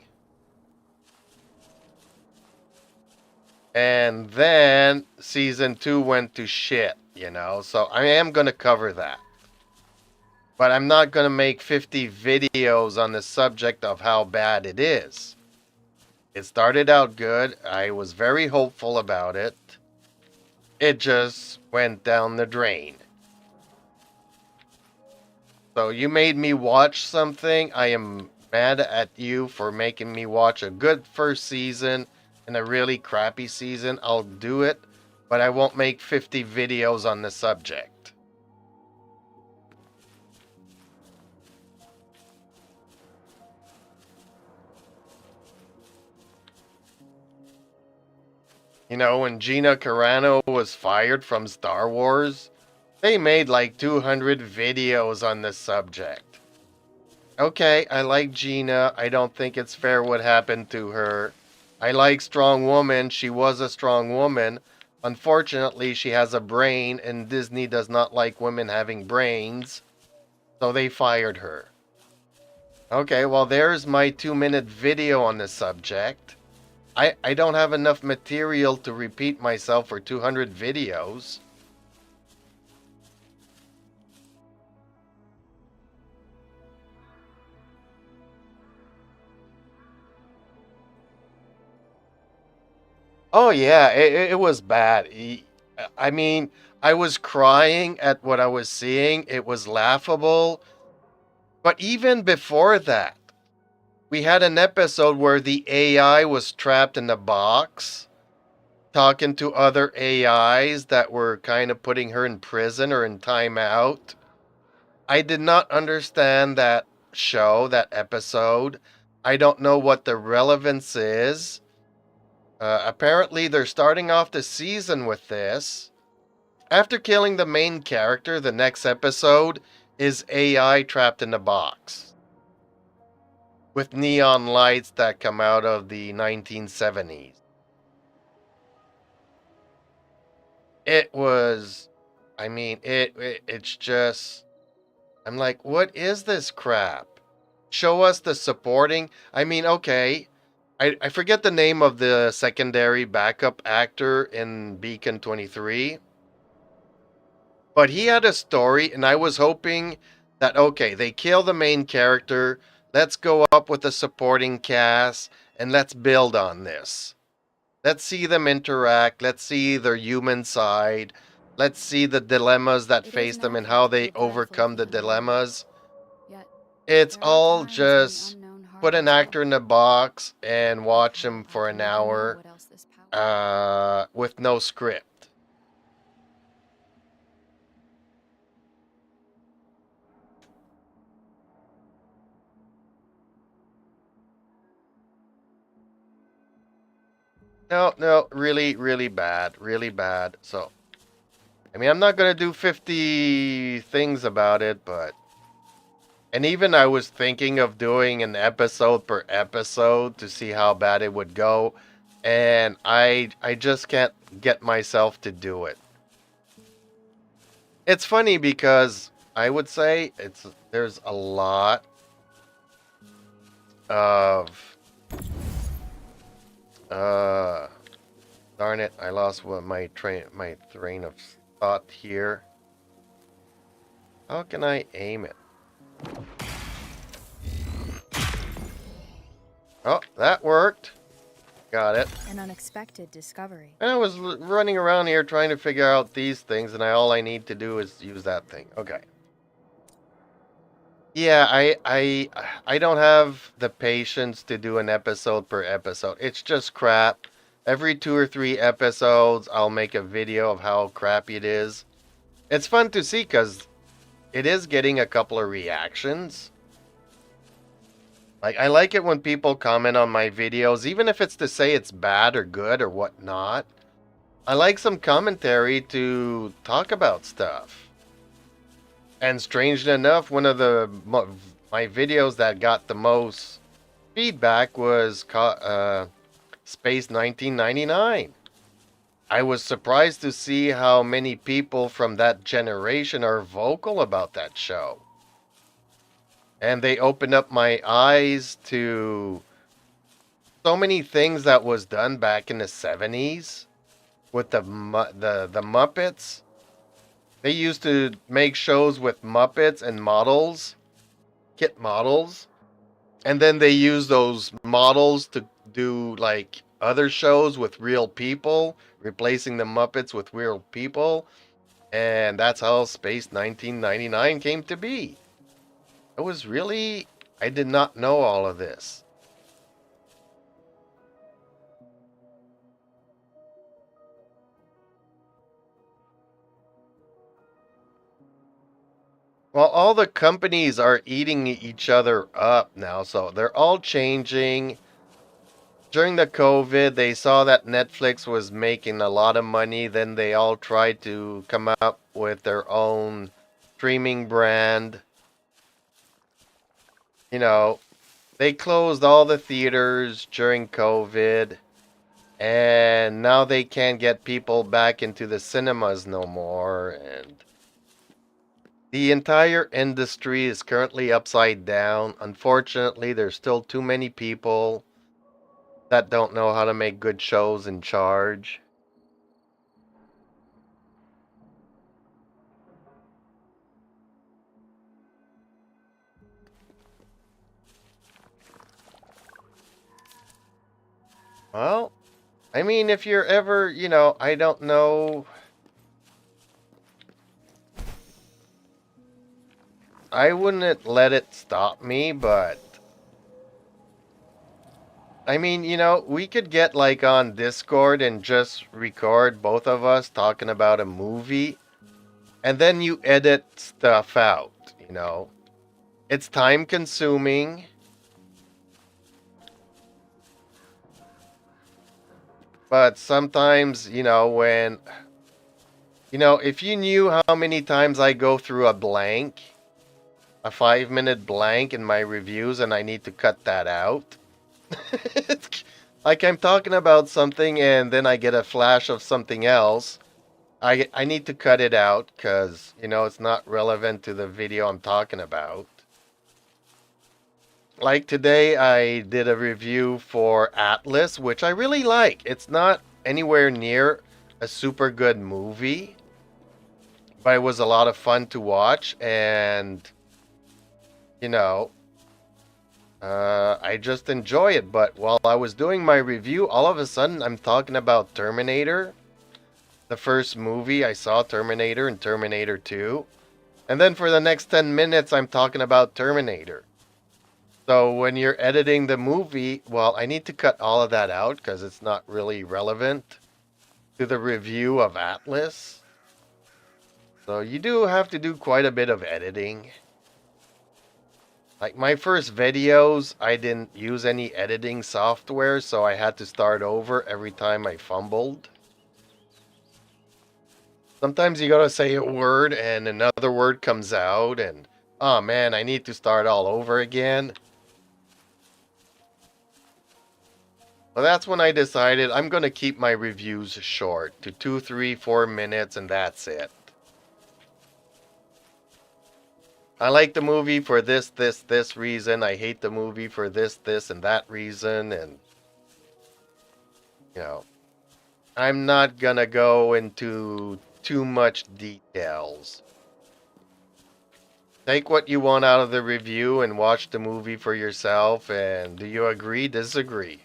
And then season 2 went to shit, so I am going to cover that. But I'm not going to make 50 videos on the subject of how bad it is. It started out good. I was very hopeful about it. It just went down the drain. So you made me watch something. I am mad at you for making me watch a good first season and a really crappy season. I'll do it, but I won't make 50 videos on the subject. When Gina Carano was fired from Star Wars, they made like 200 videos on the subject. Okay, I like Gina. I don't think it's fair what happened to her. I like Strong Woman. She was a strong woman. Unfortunately, she has a brain, and Disney does not like women having brains, so they fired her. Okay, well, there's my 2-minute video on the subject. I don't have enough material to repeat myself for 200 videos. Oh yeah, it was bad. I mean, I was crying at what I was seeing. It was laughable. But even before that, we had an episode where the AI was trapped in a box. talking to other AIs that were kind of putting her in prison or in timeout. I did not understand that show, that episode. I don't know what the relevance is. Apparently, they're starting off the season with this. After killing the main character, the next episode is AI trapped in a box with neon lights that come out of the 1970s. It was, I mean, it's just, I'm like, what is this crap? Show us the supporting. I mean, okay. I forget the name of the secondary backup actor in Beacon 23, but he had a story, and I was hoping that, okay, they kill the main character. Let's go up with the supporting cast, and let's build on this. Let's see them interact. Let's see their human side. Let's see the dilemmas that It is face them and natural how to they feel dreadful of overcome the the unknown. dilemmas. Yet, It's there are all times when the just unknown put an harbors hope. actor in a box and Like watch how him I for can an never know hour what else this power. with no script. No, no, really, really bad. Really bad. So, I mean, I'm not going to do 50 things about it, but. And even I was thinking of doing an episode per episode to see how bad it would go. And I just can't get myself to do it. It's funny because I would say there's a lot of uh darn it, I lost my train of thought here. How can I aim it? Oh, that worked. Got it. An unexpected discovery. And I was running around here trying to figure out these things, and all I need to do is use that thing. Okay. Yeah, I don't have the patience to do an episode per episode. It's just crap. Every 2 or 3 episodes, I'll make a video of how crappy it is. It's fun to see because it is getting a couple of reactions. Like, I like it when people comment on my videos, even if it's to say it's bad or good or whatnot. I like some commentary to talk about stuff. And strangely enough, one of my videos that got the most feedback was Space 1999. I was surprised to see how many people from that generation are vocal about that show. And they opened up my eyes to so many things that was done back in the 70s with the Muppets. They used to make shows with Muppets and models, kit models, and then they use those models to do like other shows with real people, replacing the Muppets with real people, and that's how Space 1999 came to be. It was really, I did not know all of this. Well, all the companies are eating each other up now, so they're all changing. During the COVID, they saw that Netflix was making a lot of money, then they all tried to come up with their own streaming brand. You know, they closed all the theaters during COVID, and now they can't get people back into the cinemas no more, and the entire industry is currently upside down. Unfortunately, there's still too many people that don't know how to make good shows in charge. Well, I mean, if you're ever, I don't know. I wouldn't let it stop me, but I mean, we could get like on Discord and just record both of us talking about a movie, and then you edit stuff out. It's time consuming, but sometimes, if you knew how many times I go through a 5-minute blank in my reviews and I need to cut that out. Like I'm talking about something and then I get a flash of something else. I need to cut it out because, it's not relevant to the video I'm talking about. Like today, I did a review for Atlas, which I really like. It's not anywhere near a super good movie, but it was a lot of fun to watch. And, you know, I just enjoy it. But while I was doing my review, all of a sudden I'm talking about Terminator. The first movie I saw, Terminator and Terminator 2. And then for the next 10 minutes, I'm talking about Terminator. So when you're editing the movie, well, I need to cut all of that out because it's not really relevant to the review of Atlas. So you do have to do quite a bit of editing. Like my first videos, I didn't use any editing software, so I had to start over every time I fumbled. Sometimes you gotta say a word and another word comes out and, oh man, I need to start all over again. Well, that's when I decided I'm going to keep my reviews short to 2, 3, 4 minutes, and that's it. I like the movie for this reason. I hate the movie for this, and that reason. And, you know, I'm not going to go into too much details. Take what you want out of the review and watch the movie for yourself. And do you agree, disagree?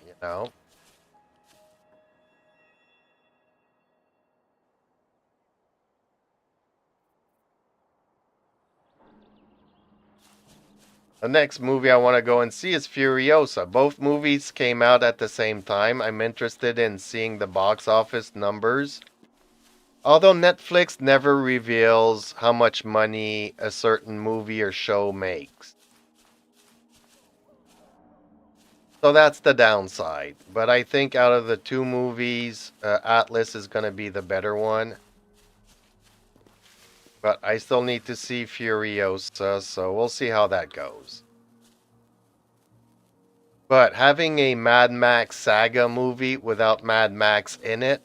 The next movie I want to go and see is Furiosa. Both movies came out at the same time. I'm interested in seeing the box office numbers. Although Netflix never reveals how much money a certain movie or show makes. So that's the downside. But I think out of the two movies, Atlas is going to be the better one. But I still need to see Furiosa, so we'll see how that goes. But having a Mad Max saga movie without Mad Max in it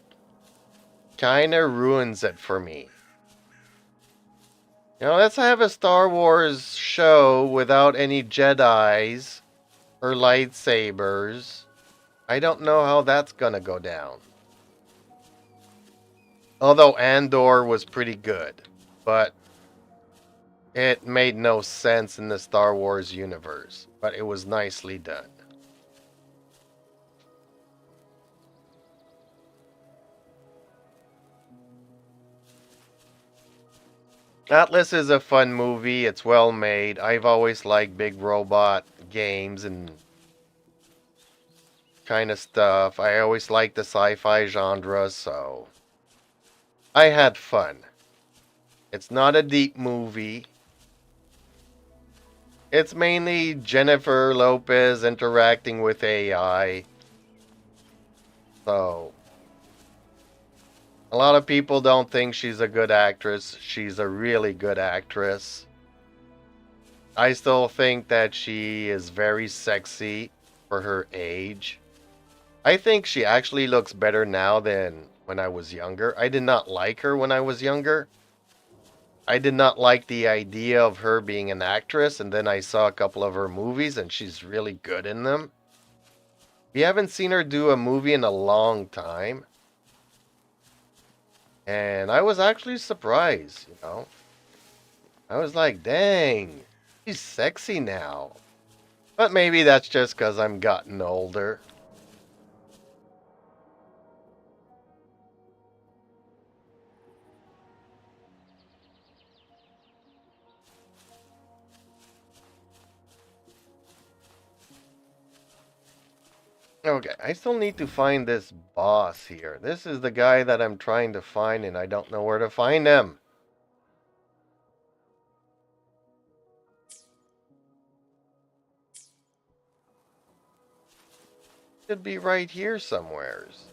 kinda ruins it for me. Let's have a Star Wars show without any Jedis or lightsabers. I don't know how that's gonna go down. Although Andor was pretty good, but it made no sense in the Star Wars universe, but it was nicely done. Atlas is a fun movie. It's well made. I've always liked big robot games and kind of stuff. I always liked the sci-fi genre, so I had fun. It's not a deep movie. It's mainly Jennifer Lopez interacting with AI. So a lot of people don't think she's a good actress. She's a really good actress. I still think that she is very sexy for her age. I think she actually looks better now than when I was younger. I did not like her when I was younger. I did not like the idea of her being an actress, and then I saw a couple of her movies and she's really good in them. We haven't seen her do a movie in a long time. And I was actually surprised. I was like, dang, she's sexy now. But maybe that's just because I'm gotten older. Okay, I still need to find this boss here. This is the guy that I'm trying to find, and I don't know where to find him. Should be right here somewheres.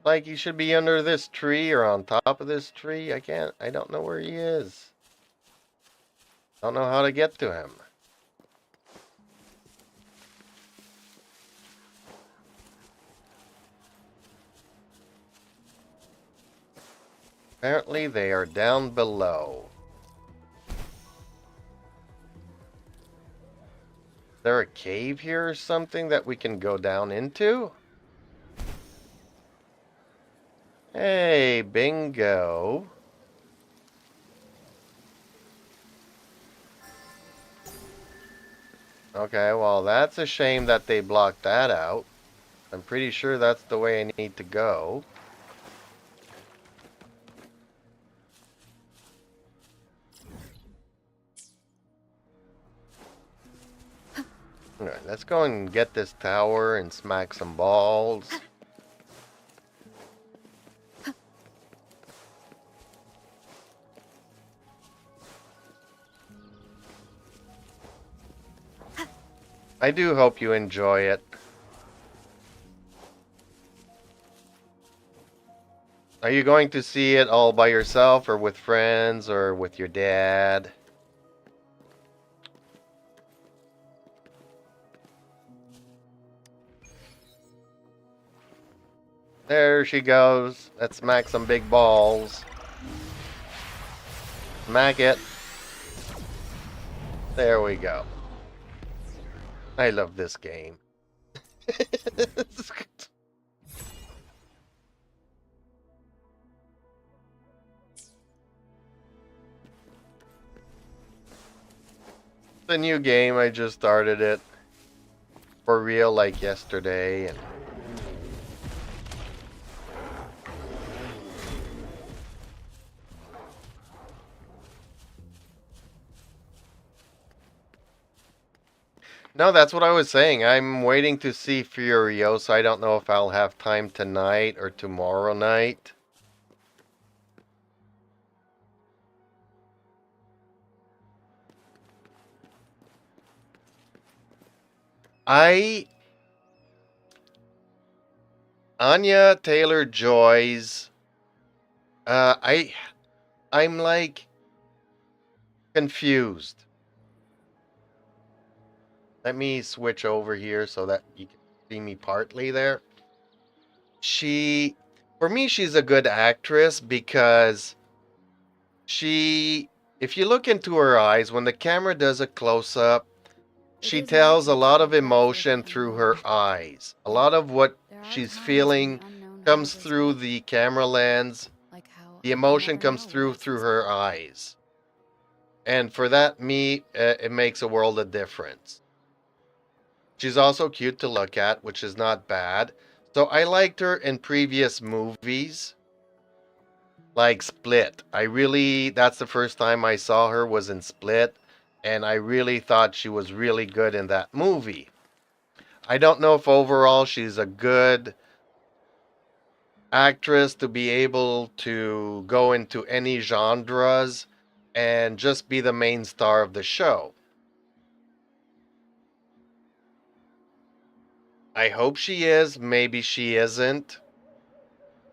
Like he should be under this tree or on top of this tree. I don't know where he is. Don't know how to get to him. Apparently they are down below. Is there a cave here or something that we can go down into? Hey, bingo. Okay, well, that's a shame that they blocked that out. I'm pretty sure that's the way I need to go. Alright, let's go and get this tower and smack some balls. I do hope you enjoy it. Are you going to see it all by yourself or with friends or with your dad? There she goes. Let's smack some big balls. Smack it. There we go. I love this game. The new game, I just started it for real like yesterday, and no, that's what I was saying. I'm waiting to see Furiosa. I don't know if I'll have time tonight or tomorrow night. I Anya Taylor-Joy's I'm like confused. Let me switch over here so that you can see me partly there. For me, she's a good actress because if you look into her eyes, when the camera does a close up, she tells a lot of emotion through her eyes. A lot of what she's feeling comes through the camera lens. The emotion comes through her eyes. And for that, it makes a world of difference. She's also cute to look at, which is not bad. So I liked her in previous movies, like Split. That's the first time I saw her was in Split, and I really thought she was really good in that movie. I don't know if overall she's a good actress to be able to go into any genres and just be the main star of the show. I hope she is, maybe she isn't.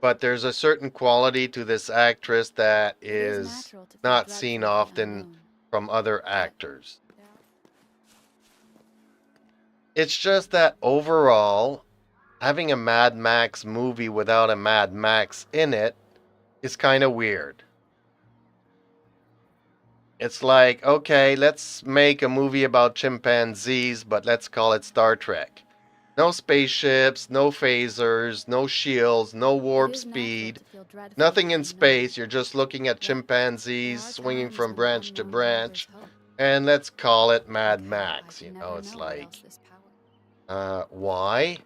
But there's a certain quality to this actress that is not seen often from other actors. It's just that overall, having a Mad Max movie without a Mad Max in it is kind of weird. It's like, okay, let's make a movie about chimpanzees, but let's call it Star Trek. No spaceships, no phasers, no shields, no warp speed, nothing in space. You're just looking at chimpanzees swinging from branch to branch. And let's call it Mad Max. It's like, why?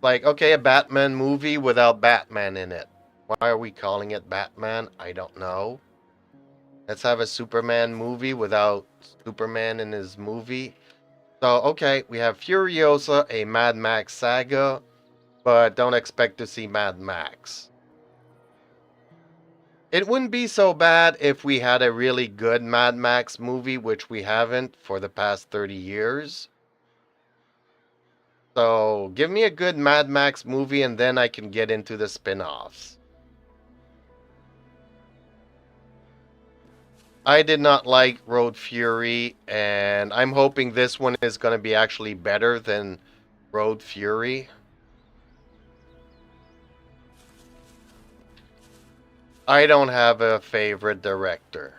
Like, okay, a Batman movie without Batman in it. Why are we calling it Batman? I don't know. Let's have a Superman movie without Superman in his movie. So, okay, we have Furiosa, a Mad Max saga, but don't expect to see Mad Max. It wouldn't be so bad if we had a really good Mad Max movie, which we haven't for the past 30 years. So, give me a good Mad Max movie and then I can get into the spin offs. I did not like Road Fury, and I'm hoping this one is going to be actually better than Road Fury. I don't have a favorite director.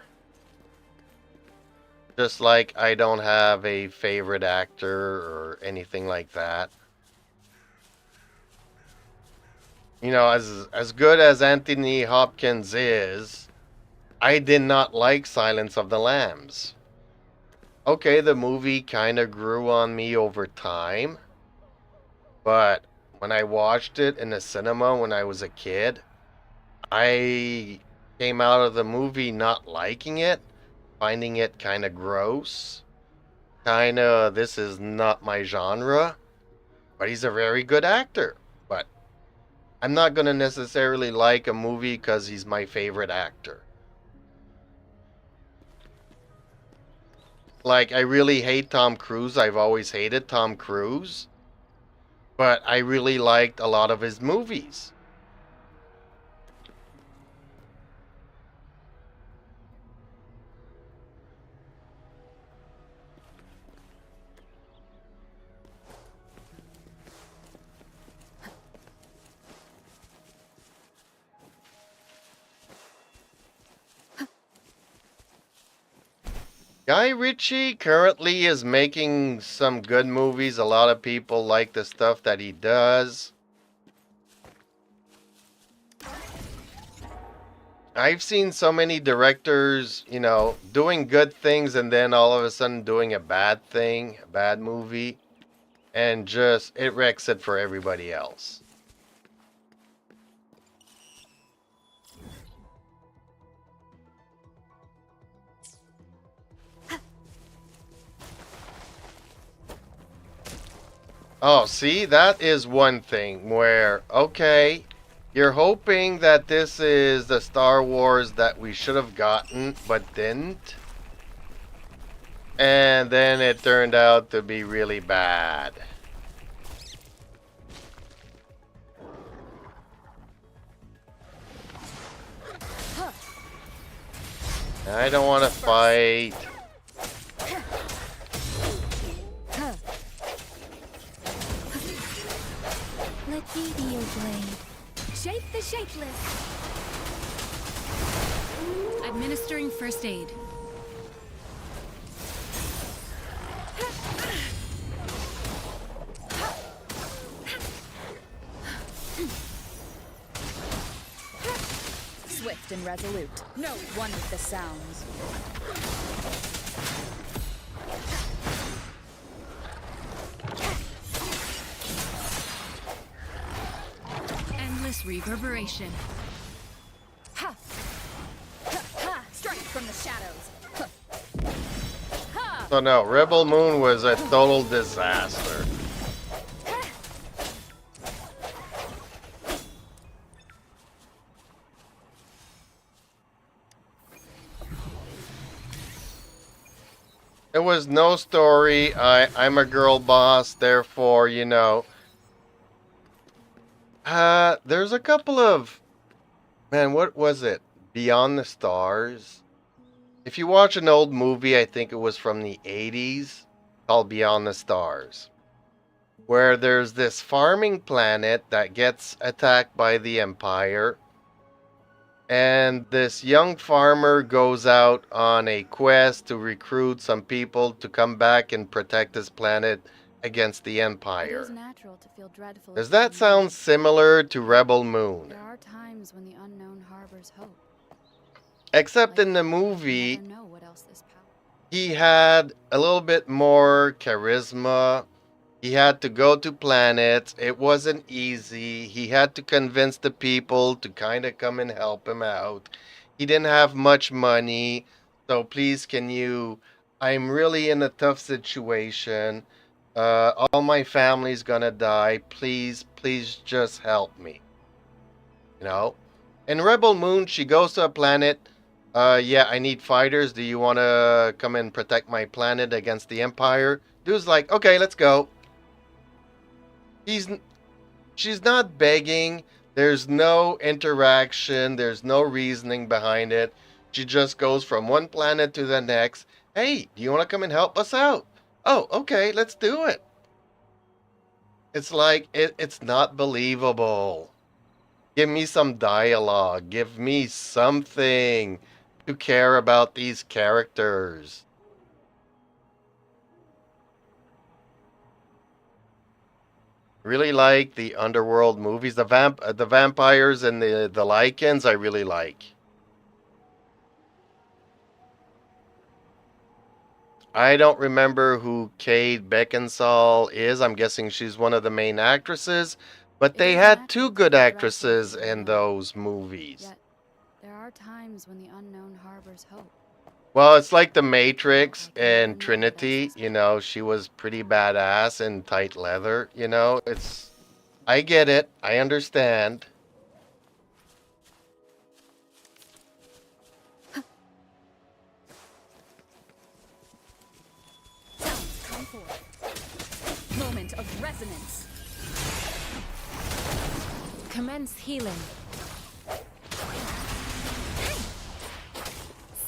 Just like I don't have a favorite actor or anything like that. You know, as good as Anthony Hopkins is, I did not like Silence of the Lambs. Okay, the movie kind of grew on me over time, but when I watched it in the cinema when I was a kid, I came out of the movie not liking it, finding it kind of gross. Kind of, this is not my genre, but he's a very good actor. But I'm not going to necessarily like a movie because he's my favorite actor. Like, I really hate Tom Cruise. I've always hated Tom Cruise. But I really liked a lot of his movies. Guy Ritchie currently is making some good movies. A lot of people like the stuff that he does. I've seen so many directors, you know, doing good things and then all of a sudden doing a bad thing, a bad movie, and just it wrecks it for everybody else. Oh, see, that is one thing where, okay, you're hoping that this is the Star Wars that we should have gotten, but didn't. And then it turned out to be really bad. I don't want to fight. Let me be your blade. Shape the shapeless. Administering first aid. Swift and resolute. No one with the sounds. Endless reverberation. Ha! Ha! Ha! Strike from the shadows. Ha! So no, Rebel Moon was a total disaster. There was no story. I'm a girl boss, therefore, you know. There's a couple of, man, what was it? Beyond the Stars. If you watch an old movie, I think it was from the 80s, called Beyond the Stars, where there's this farming planet that gets attacked by the Empire, and this young farmer goes out on a quest to recruit some people to come back and protect his planet against the It is Empire. natural to feel dreadful. Does of the that sound similar to Rebel Moon? There are times when the unknown harbors hope. Except in the You movie, never know what else this power. he had a little bit more charisma. He had to go to planets. It wasn't easy. He had to convince the people to kind of come and help him out. He didn't have much money, so please can you? I'm really in a tough situation. All my family's gonna die. Please just help me. You know? In Rebel Moon, she goes to a planet. Yeah, I need fighters. Do you want to come and protect my planet against the Empire? Dude's like, okay, let's go. He's she's not begging. There's no interaction. There's no reasoning behind it. She just goes from one planet to the next. Hey, do you want to come and help us out? Oh, okay, let's do it. It's like it's not believable. Give me some dialogue. Give me something to care about these characters. Really like the underworld movies. The vampires and the Lycans I really like. I don't remember who Kate Beckinsale is. I'm guessing she's one of the main actresses, but It they is had natural two to good feel dreadful of actresses the in unknown. those movies. Yet, there are times when the unknown harbors hope. Well, it's like The Like Matrix how I can never and know what else Trinity, is you know, she was pretty badass in tight leather, you know. I get it. I understand. Sounds come forth. Moment of resonance. Commence healing.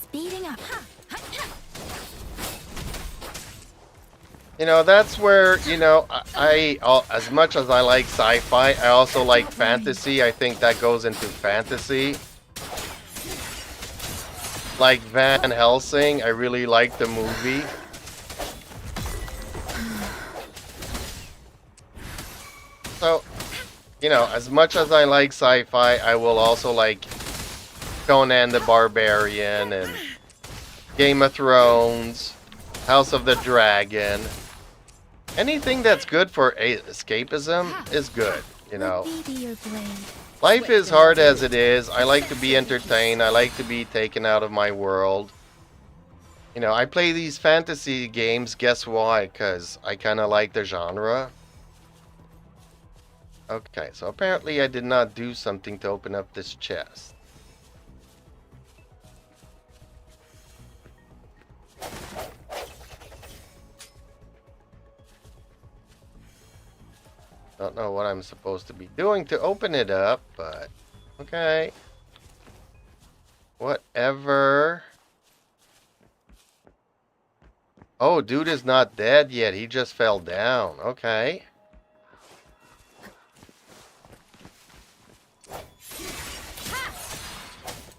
Speeding up. You know, that's where, you know, as much as I like sci-fi, I also like fantasy. I think that goes into fantasy. Like Van Helsing, I really like the movie. So, you know, as much as I like sci-fi, I will also like Conan the Barbarian and Game of Thrones, House of the Dragon. Anything that's good for escapism is good, you know. Let me be your blade. Life is hard as it is. I like to be entertained. I like to be taken out of my world. You know, I play these fantasy games. Guess why? Because I kind of like the genre. Okay, so apparently I did not do something to open up this chest. Don't know what I'm supposed to be doing to open it up, but okay. Whatever. Oh, dude is not dead yet. He just fell down. Okay.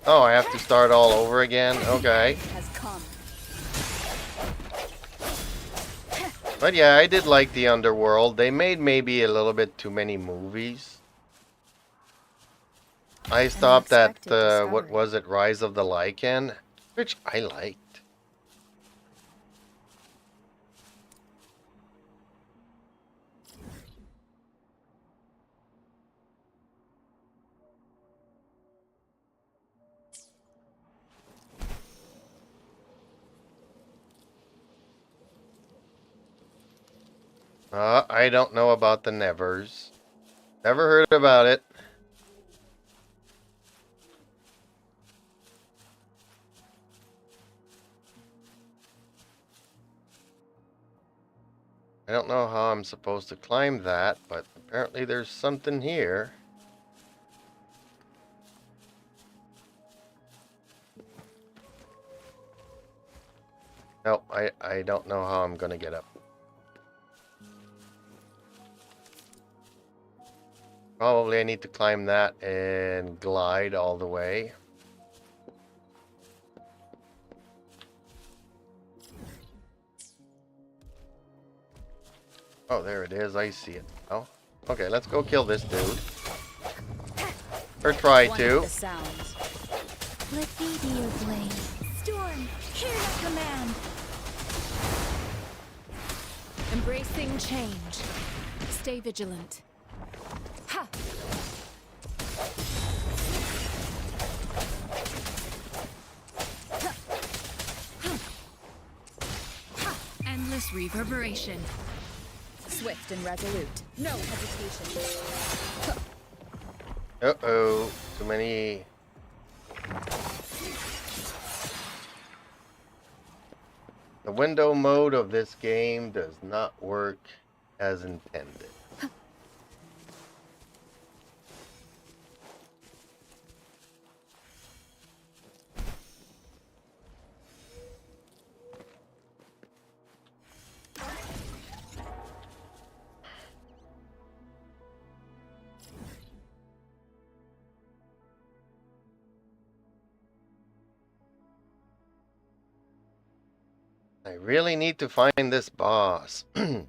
Oh, I have to start all over again? Okay. Has come. But yeah, I did like the Underworld. They made maybe a little bit too many movies. I stopped at, unexpected what discovery. was it, Rise of the Lycan? Which I liked. I don't know about the Nevers. Never heard about it. I don't know how I'm supposed to climb that, but apparently there's something here. Nope, I don't know how I'm gonna get up. Probably I need to climb that and glide all the way. Oh, there it is. I see it now. Okay, let's go kill this dude. Or try One to. of the sounds. Let me be your blade. Storm, hear the command. Embracing change. Stay vigilant. Ha! Endless reverberation. Swift and resolute. No hesitation. Uh-oh. Too many. The window mode of this game does not work as intended. I really need to find this boss. I'm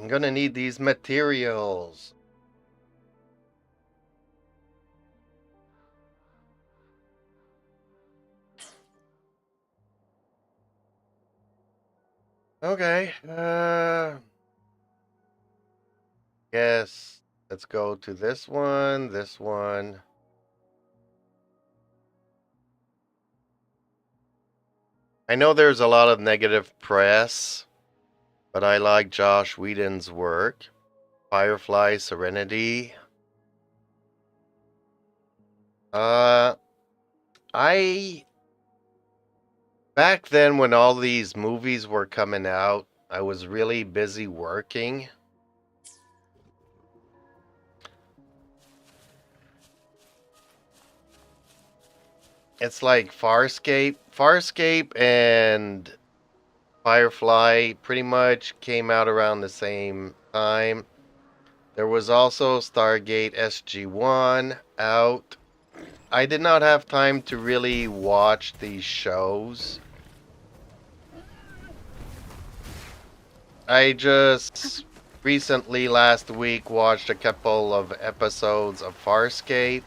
gonna need these materials. Okay. Guess let's go to this one, this one. I know there's a lot of negative press, but I like Josh Whedon's work. Firefly Serenity. I back then when all these movies were coming out, I was really busy working. It's like Farscape and Firefly pretty much came out around the same time. There was also Stargate SG-1 out. I did not have time to really watch these shows. I just recently, last week, watched a couple of episodes of Farscape.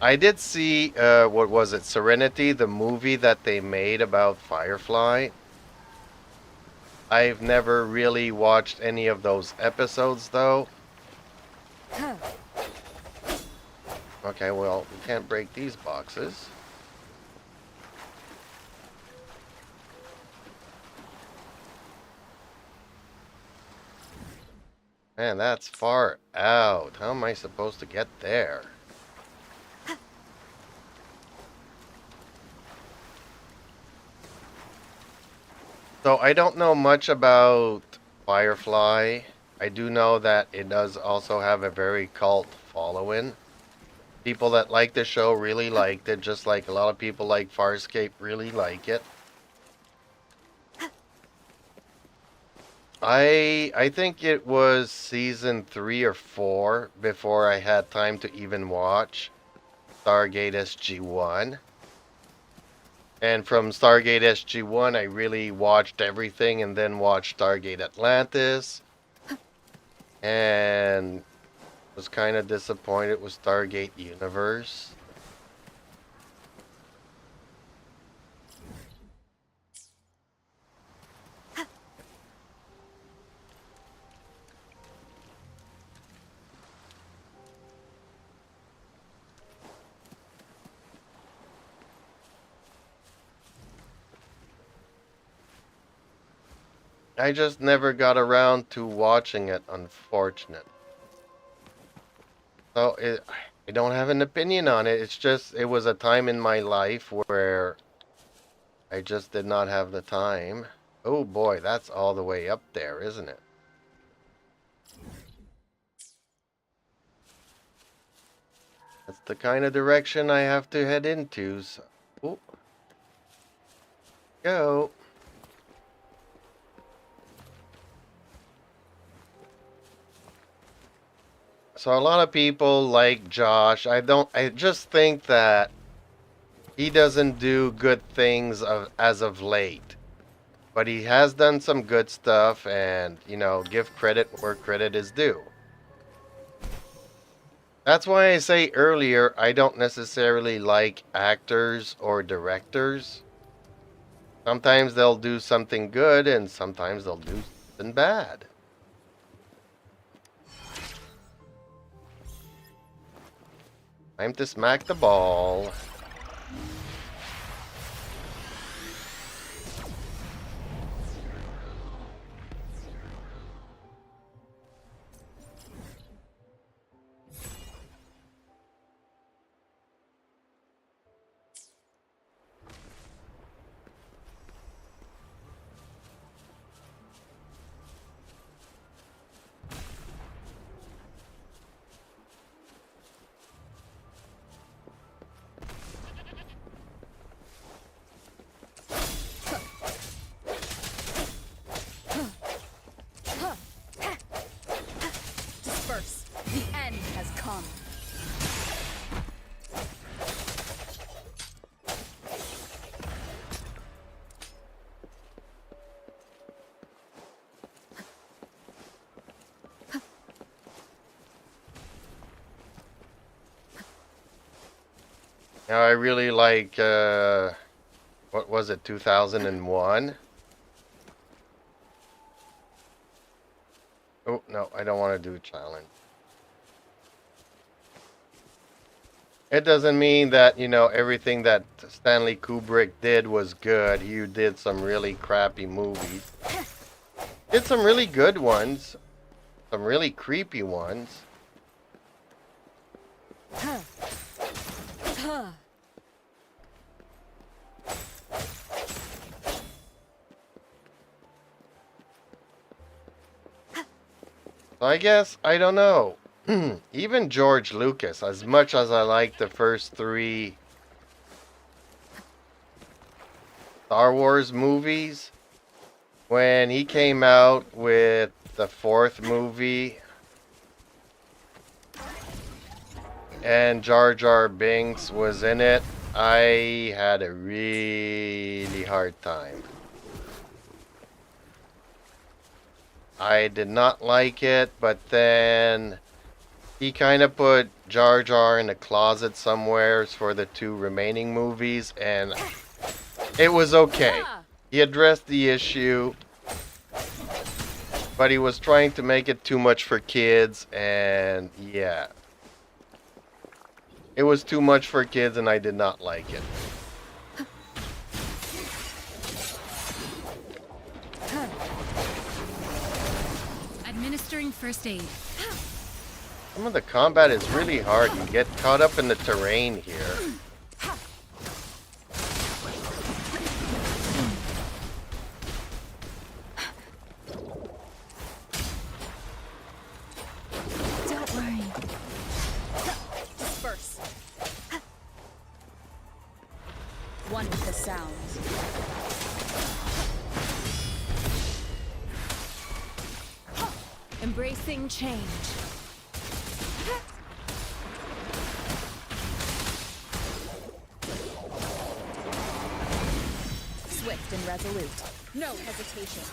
I did see, what was it, Serenity, the movie that they made about Firefly. I've never really watched any of those episodes, though. Okay, well, we can't break these boxes. Man, that's far out. How am I supposed to get there? So I don't know much about Firefly. I do know that it does also have a very cult following. People that like the show really liked it, just like a lot of people like Farscape really like it. I think it was season 3 or 4 before I had time to even watch Stargate SG-1. And from Stargate SG-1, I really watched everything and then watched Stargate Atlantis. And was kind of disappointed with Stargate Universe. I just never got around to watching it, unfortunately. So I don't have an opinion on it. It's just, it was a time in my life where I just did not have the time. Oh boy, that's all the way up there, isn't it? That's the kind of direction I have to head into. So, oh, go. So a lot of people like Josh. I just think that he doesn't do good things as of late. But he has done some good stuff and, give credit where credit is due. That's why I say earlier, I don't necessarily like actors or directors. Sometimes they'll do something good and sometimes they'll do something bad. Time to smack the ball. Now I really like what was it, 2001? Oh no, I don't want to do a challenge. It doesn't mean that, everything that Stanley Kubrick did was good. He did some really crappy movies. Did some really good ones, some really creepy ones. So I guess, I don't know. Even George Lucas, as much as I like the first three Star Wars movies, when he came out with the fourth movie and Jar Jar Binks was in it, I had a really hard time. I did not like it, but then he kind of put Jar Jar in a closet somewhere for the two remaining movies, and it was okay. He addressed the issue, but he was trying to make it too much for kids, and yeah. It was too much for kids, and I did not like it. Administering first aid. Some of the combat is really hard. You get caught up in the terrain here. Don't worry. Disperse. One with the sounds. Embracing change. Swift and resolute. No hesitation.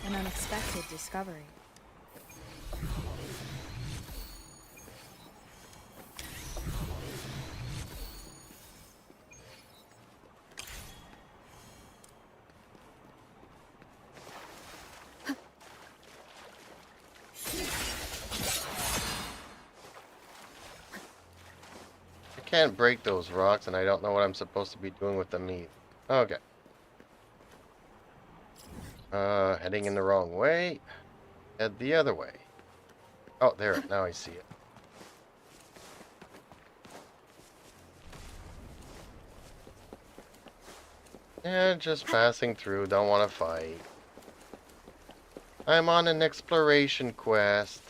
An unexpected discovery. I can't break those rocks, and I don't know what I'm supposed to be doing with them either. Okay. Heading in the wrong way. Head the other way. Oh, there. Now I see it. Yeah, just passing through. Don't want to fight. I'm on an exploration quest.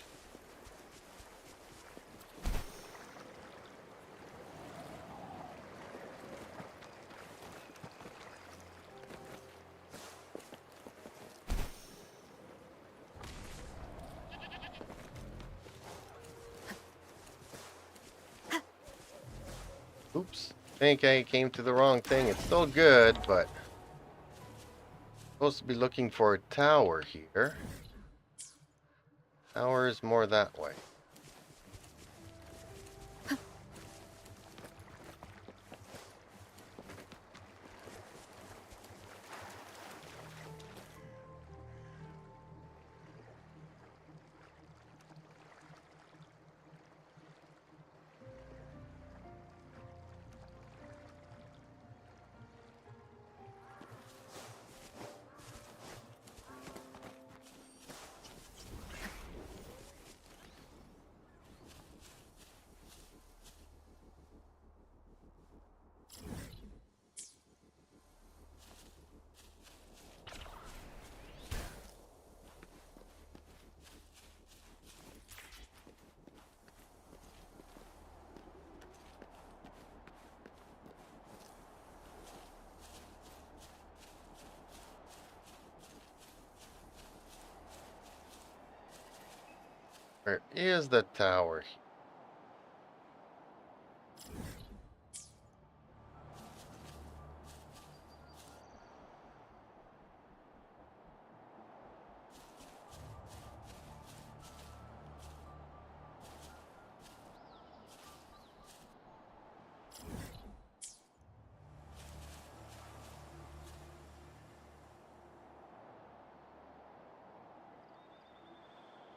Oops. Think I came to the wrong thing. It's still good, but supposed to be looking for a tower here. Tower is more that way. Where is the tower?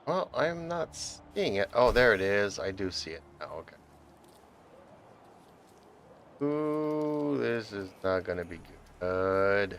Well, I'm not seeing it. Oh, there it is. I do see it now. Okay. Ooh, this is not gonna be good.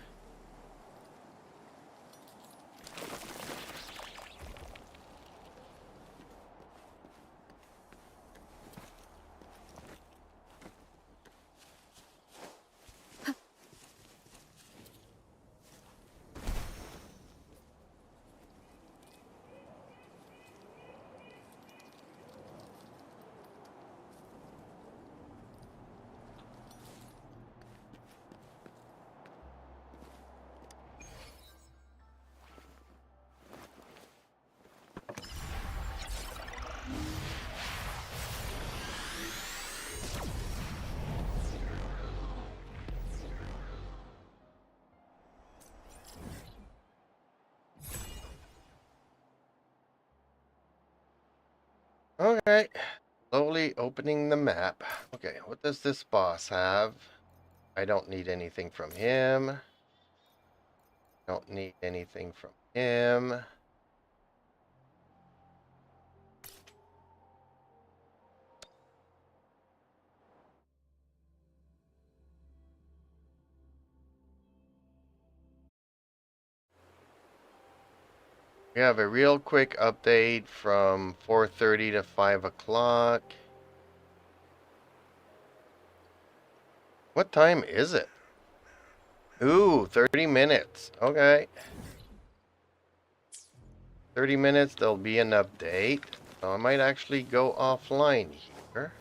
Okay. Slowly opening the map. Okay, what does this boss have? I don't need anything from him. Don't need anything from him. We have a real quick update from 4:30 to 5 o'clock. What time is it? Ooh, 30 minutes. Okay. 30 minutes, there'll be an update. So I might actually go offline here.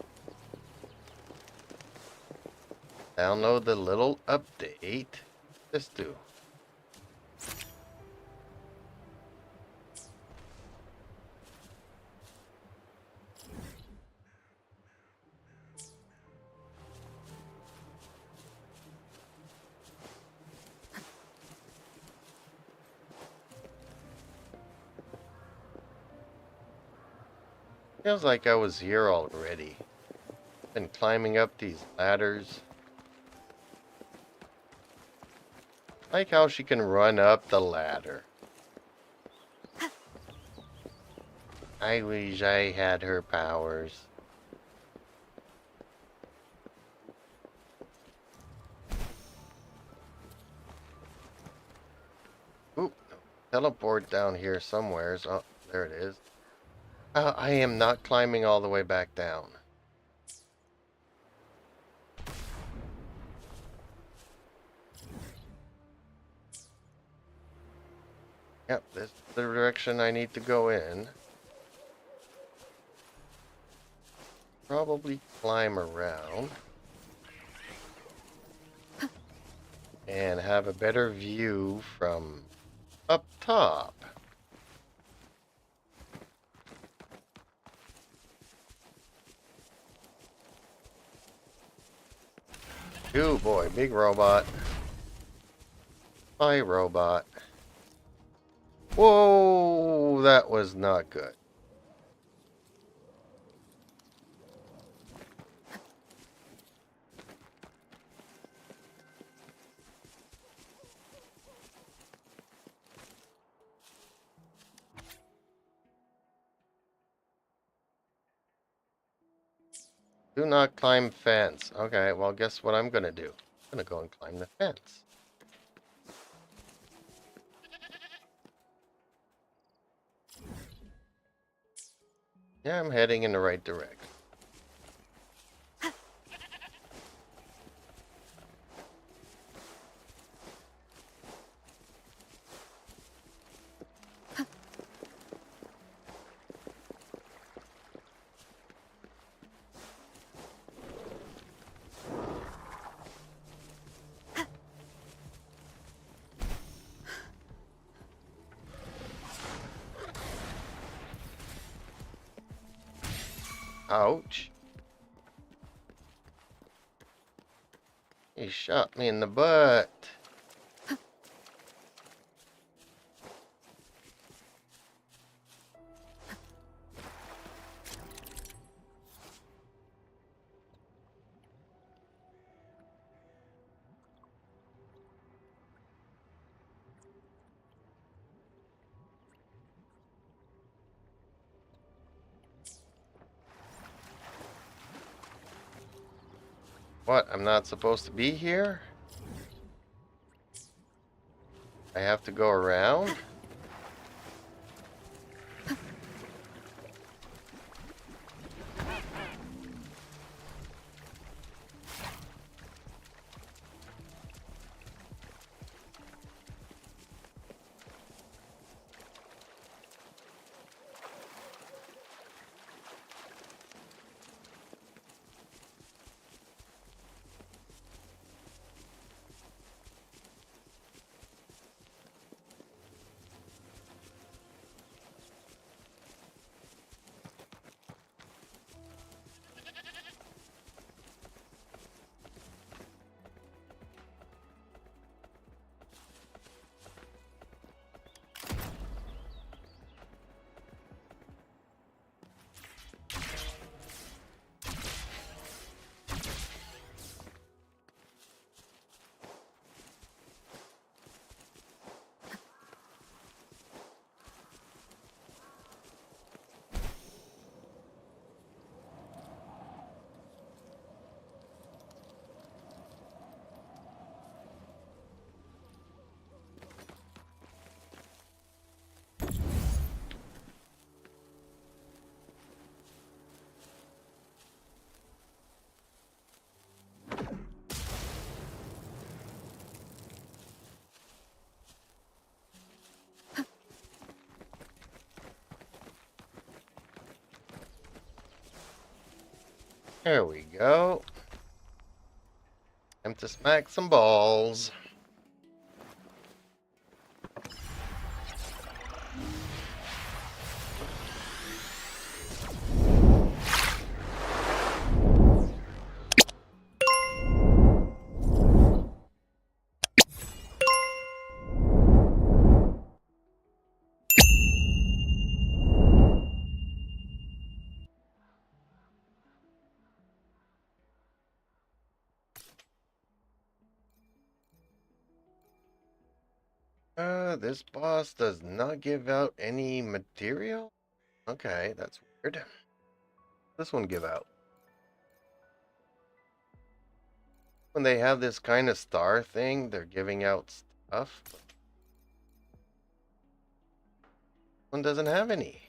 Download the little update. Just do. Feels like I was here already. Been climbing up these ladders. Like how she can run up the ladder. I wish I had her powers. Oop, teleport down here somewheres. Oh, there it is. I am not climbing all the way back down. Yep, this is the direction I need to go in. Probably climb around. And have a better view from up top. Ooh boy, big robot. Hi, robot. Whoa, that was not good. Do not climb fence. Okay, well, guess what I'm gonna do? I'm gonna go and climb the fence. Yeah, I'm heading in the right direction. Ouch. He shot me in the butt. What? I'm not supposed to be here? I have to go around? There we go. Time to smack some balls. This boss does not give out any material? Okay, that's weird. This one give out. When they have this kind of star thing, they're giving out stuff. One doesn't have any.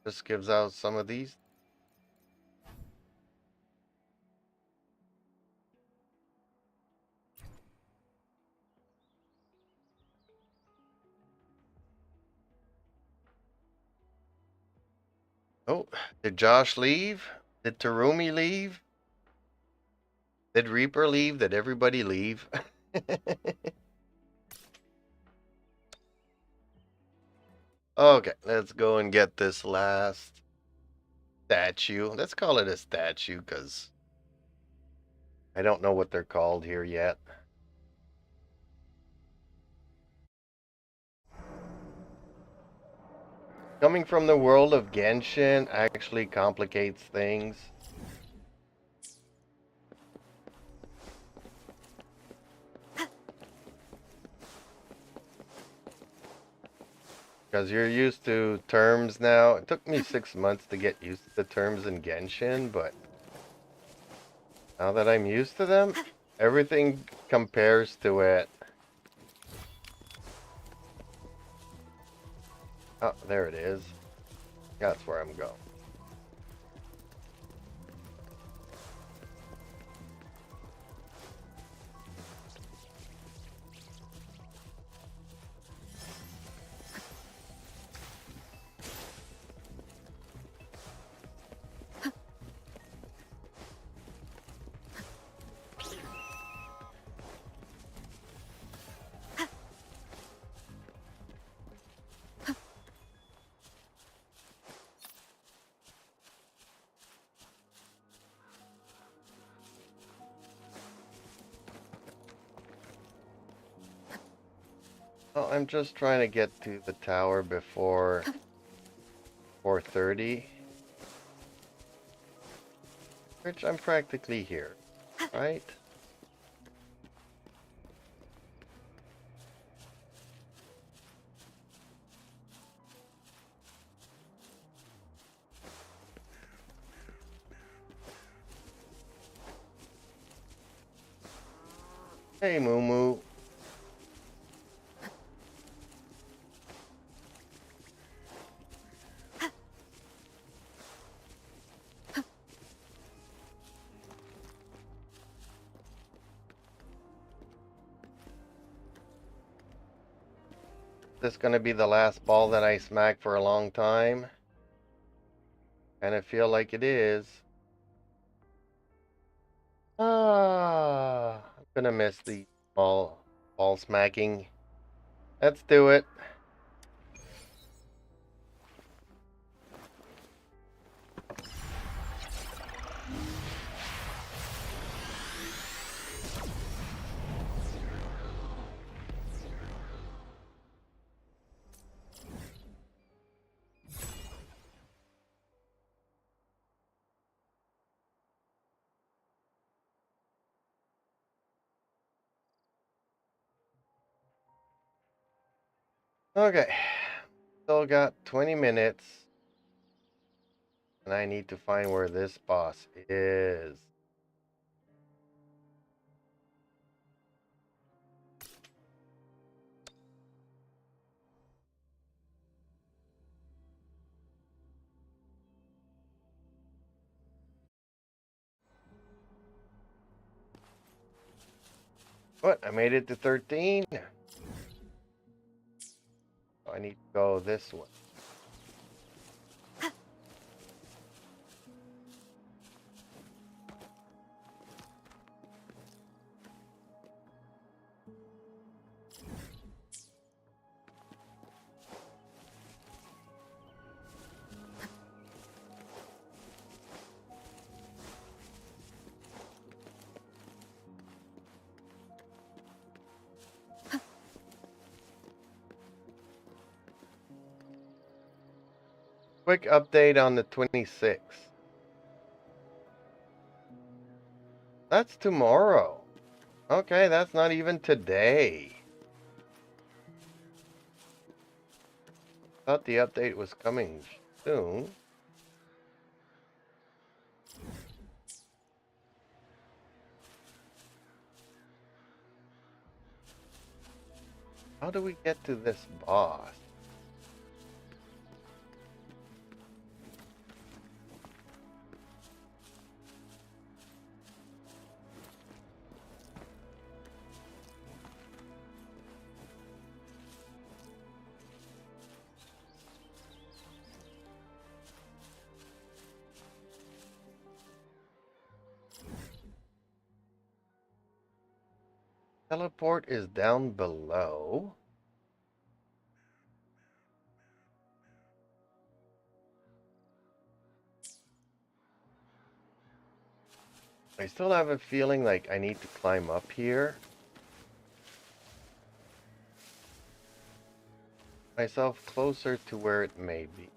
Just gives out some of these. Oh, did Josh leave? Did Terumi leave? Did Reaper leave? Did everybody leave? Okay, let's go and get this last statue. Let's call it a statue because I don't know what they're called here yet. Coming from the world of Genshin actually complicates things. Because you're used to terms now. It took me 6 months to get used to the terms in Genshin, but now that I'm used to them, everything compares to it. Oh, there it is. That's where I'm going. Well, I'm just trying to get to the tower before 4:30, which I'm practically here, right? Hey, Moo Moo. This gonna be the last ball that I smack for a long time? And I feel like it is. I'm gonna miss the ball smacking. Let's do it. Okay. Still got 20 minutes. And I need to find where this boss is. What? I made it to 13? I need to go this way. Quick update on the 26th. That's tomorrow. Okay, that's not even today. Thought the update was coming soon. How do we get to this boss? Teleport is down below. I still have a feeling like I need to climb up here. Myself closer to where it may be.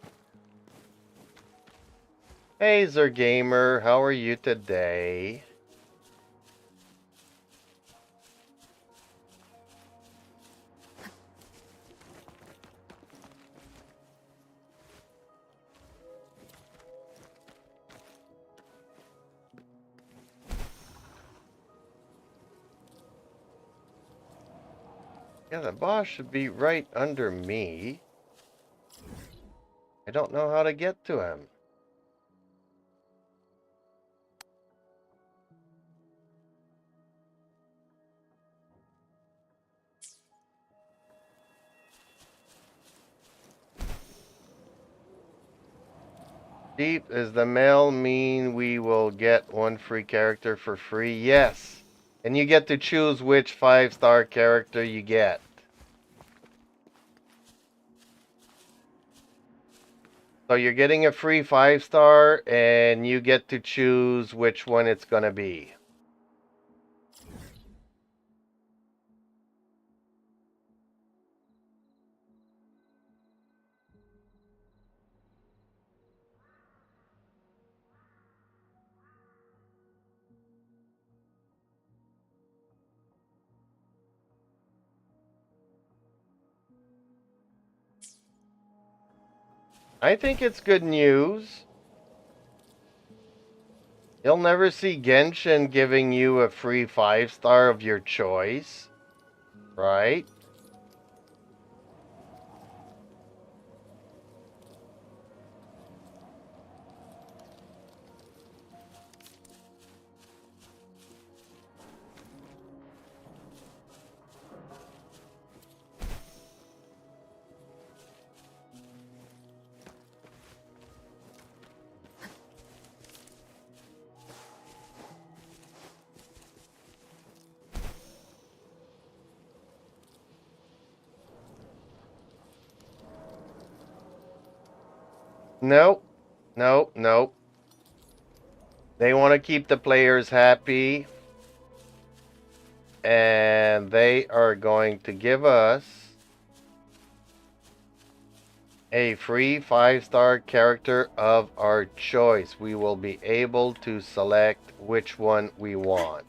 Hey, Zergamer, how are you today? Yeah, the boss should be right under me. I don't know how to get to him. Deep, is the mail mean we will get one free character for free? Yes. And you get to choose which 5-star character you get. So you're getting a free 5-star and you get to choose which one it's gonna be. I think it's good news. You'll never see Genshin giving you a free 5-star of your choice, right? Nope. Nope. Nope. They want to keep the players happy. And they are going to give us a free 5-star character of our choice. We will be able to select which one we want.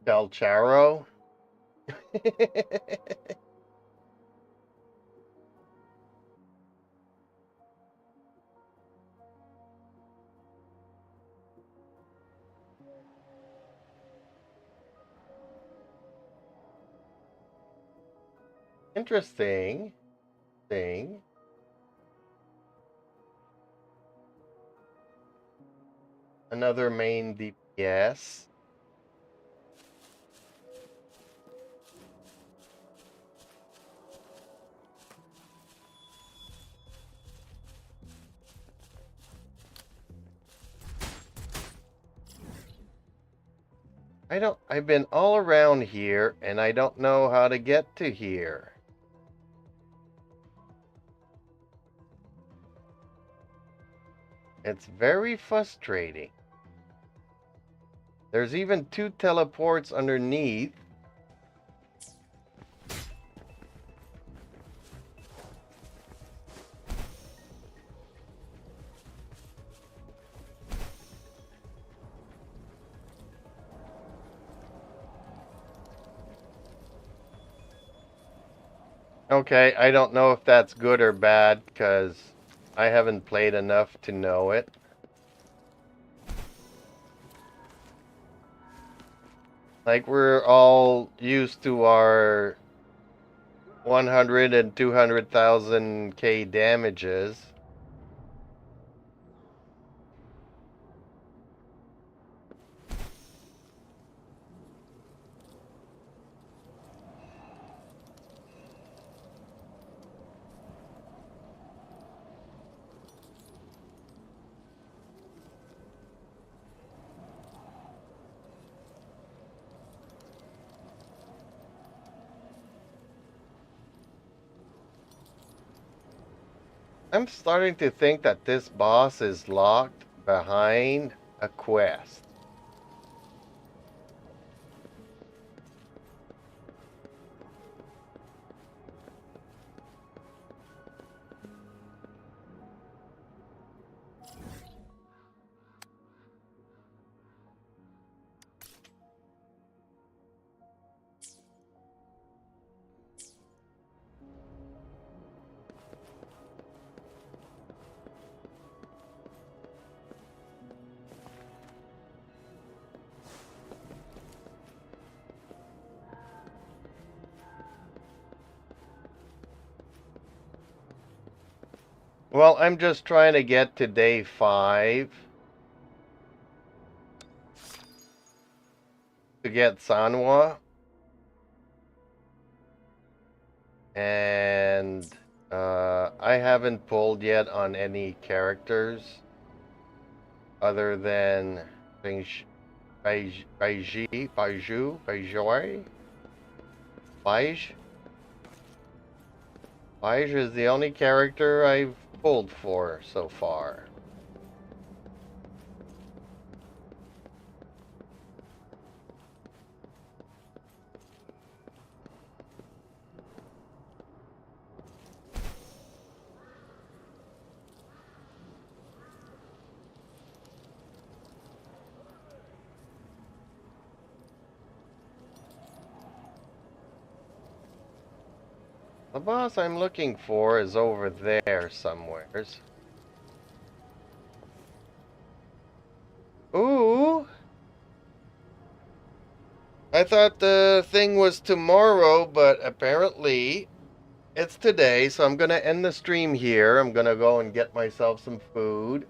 Belcharo. Interesting thing. Another main DPS. I've been all around here and I don't know how to get to here. It's very frustrating. There's even 2 teleports underneath. Okay, I don't know if that's good or bad because I haven't played enough to know it. Like, we're all used to our 100 and 200,000 K damages. I'm starting to think that this boss is locked behind a quest. Well, I'm just trying to get to day 5 to get Sanwa. And I haven't pulled yet on any characters other than Baiju, Baiju, Baij. Baij is the only character I've pulled for so far. The boss I'm looking for is over there somewheres. Ooh! I thought the thing was tomorrow, but apparently it's today, so I'm gonna end the stream here. I'm gonna go and get myself some food.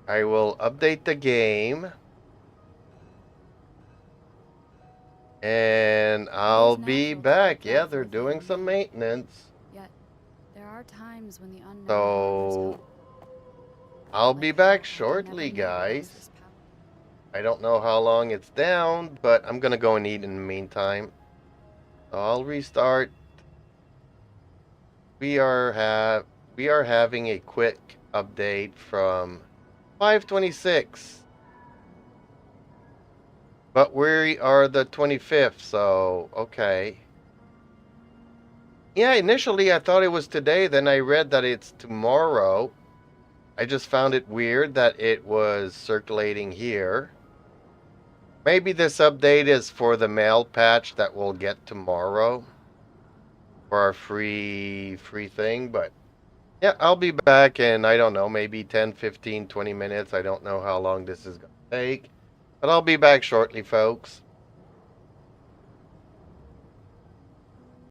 I will update the game. And I'll be natural to feel back. Yeah, dreadful they're of the doing some unknown. maintenance. Yet, there are times when the unknown harbors So hope. I'll Like be how back I can shortly, never know what else guys. this power. I don't know how long it's down, but I'm gonna go and eat in the meantime. So I'll restart. We are having a quick update from 5:26. But we are the 25th, so okay. Yeah, initially I thought it was today, then I read that it's tomorrow. I just found it weird that it was circulating here. Maybe this update is for the mail patch that we'll get tomorrow for our free thing, but yeah, I'll be back in, I don't know, maybe 10, 15, 20 minutes. I don't know how long this is going to take, but I'll be back shortly, folks.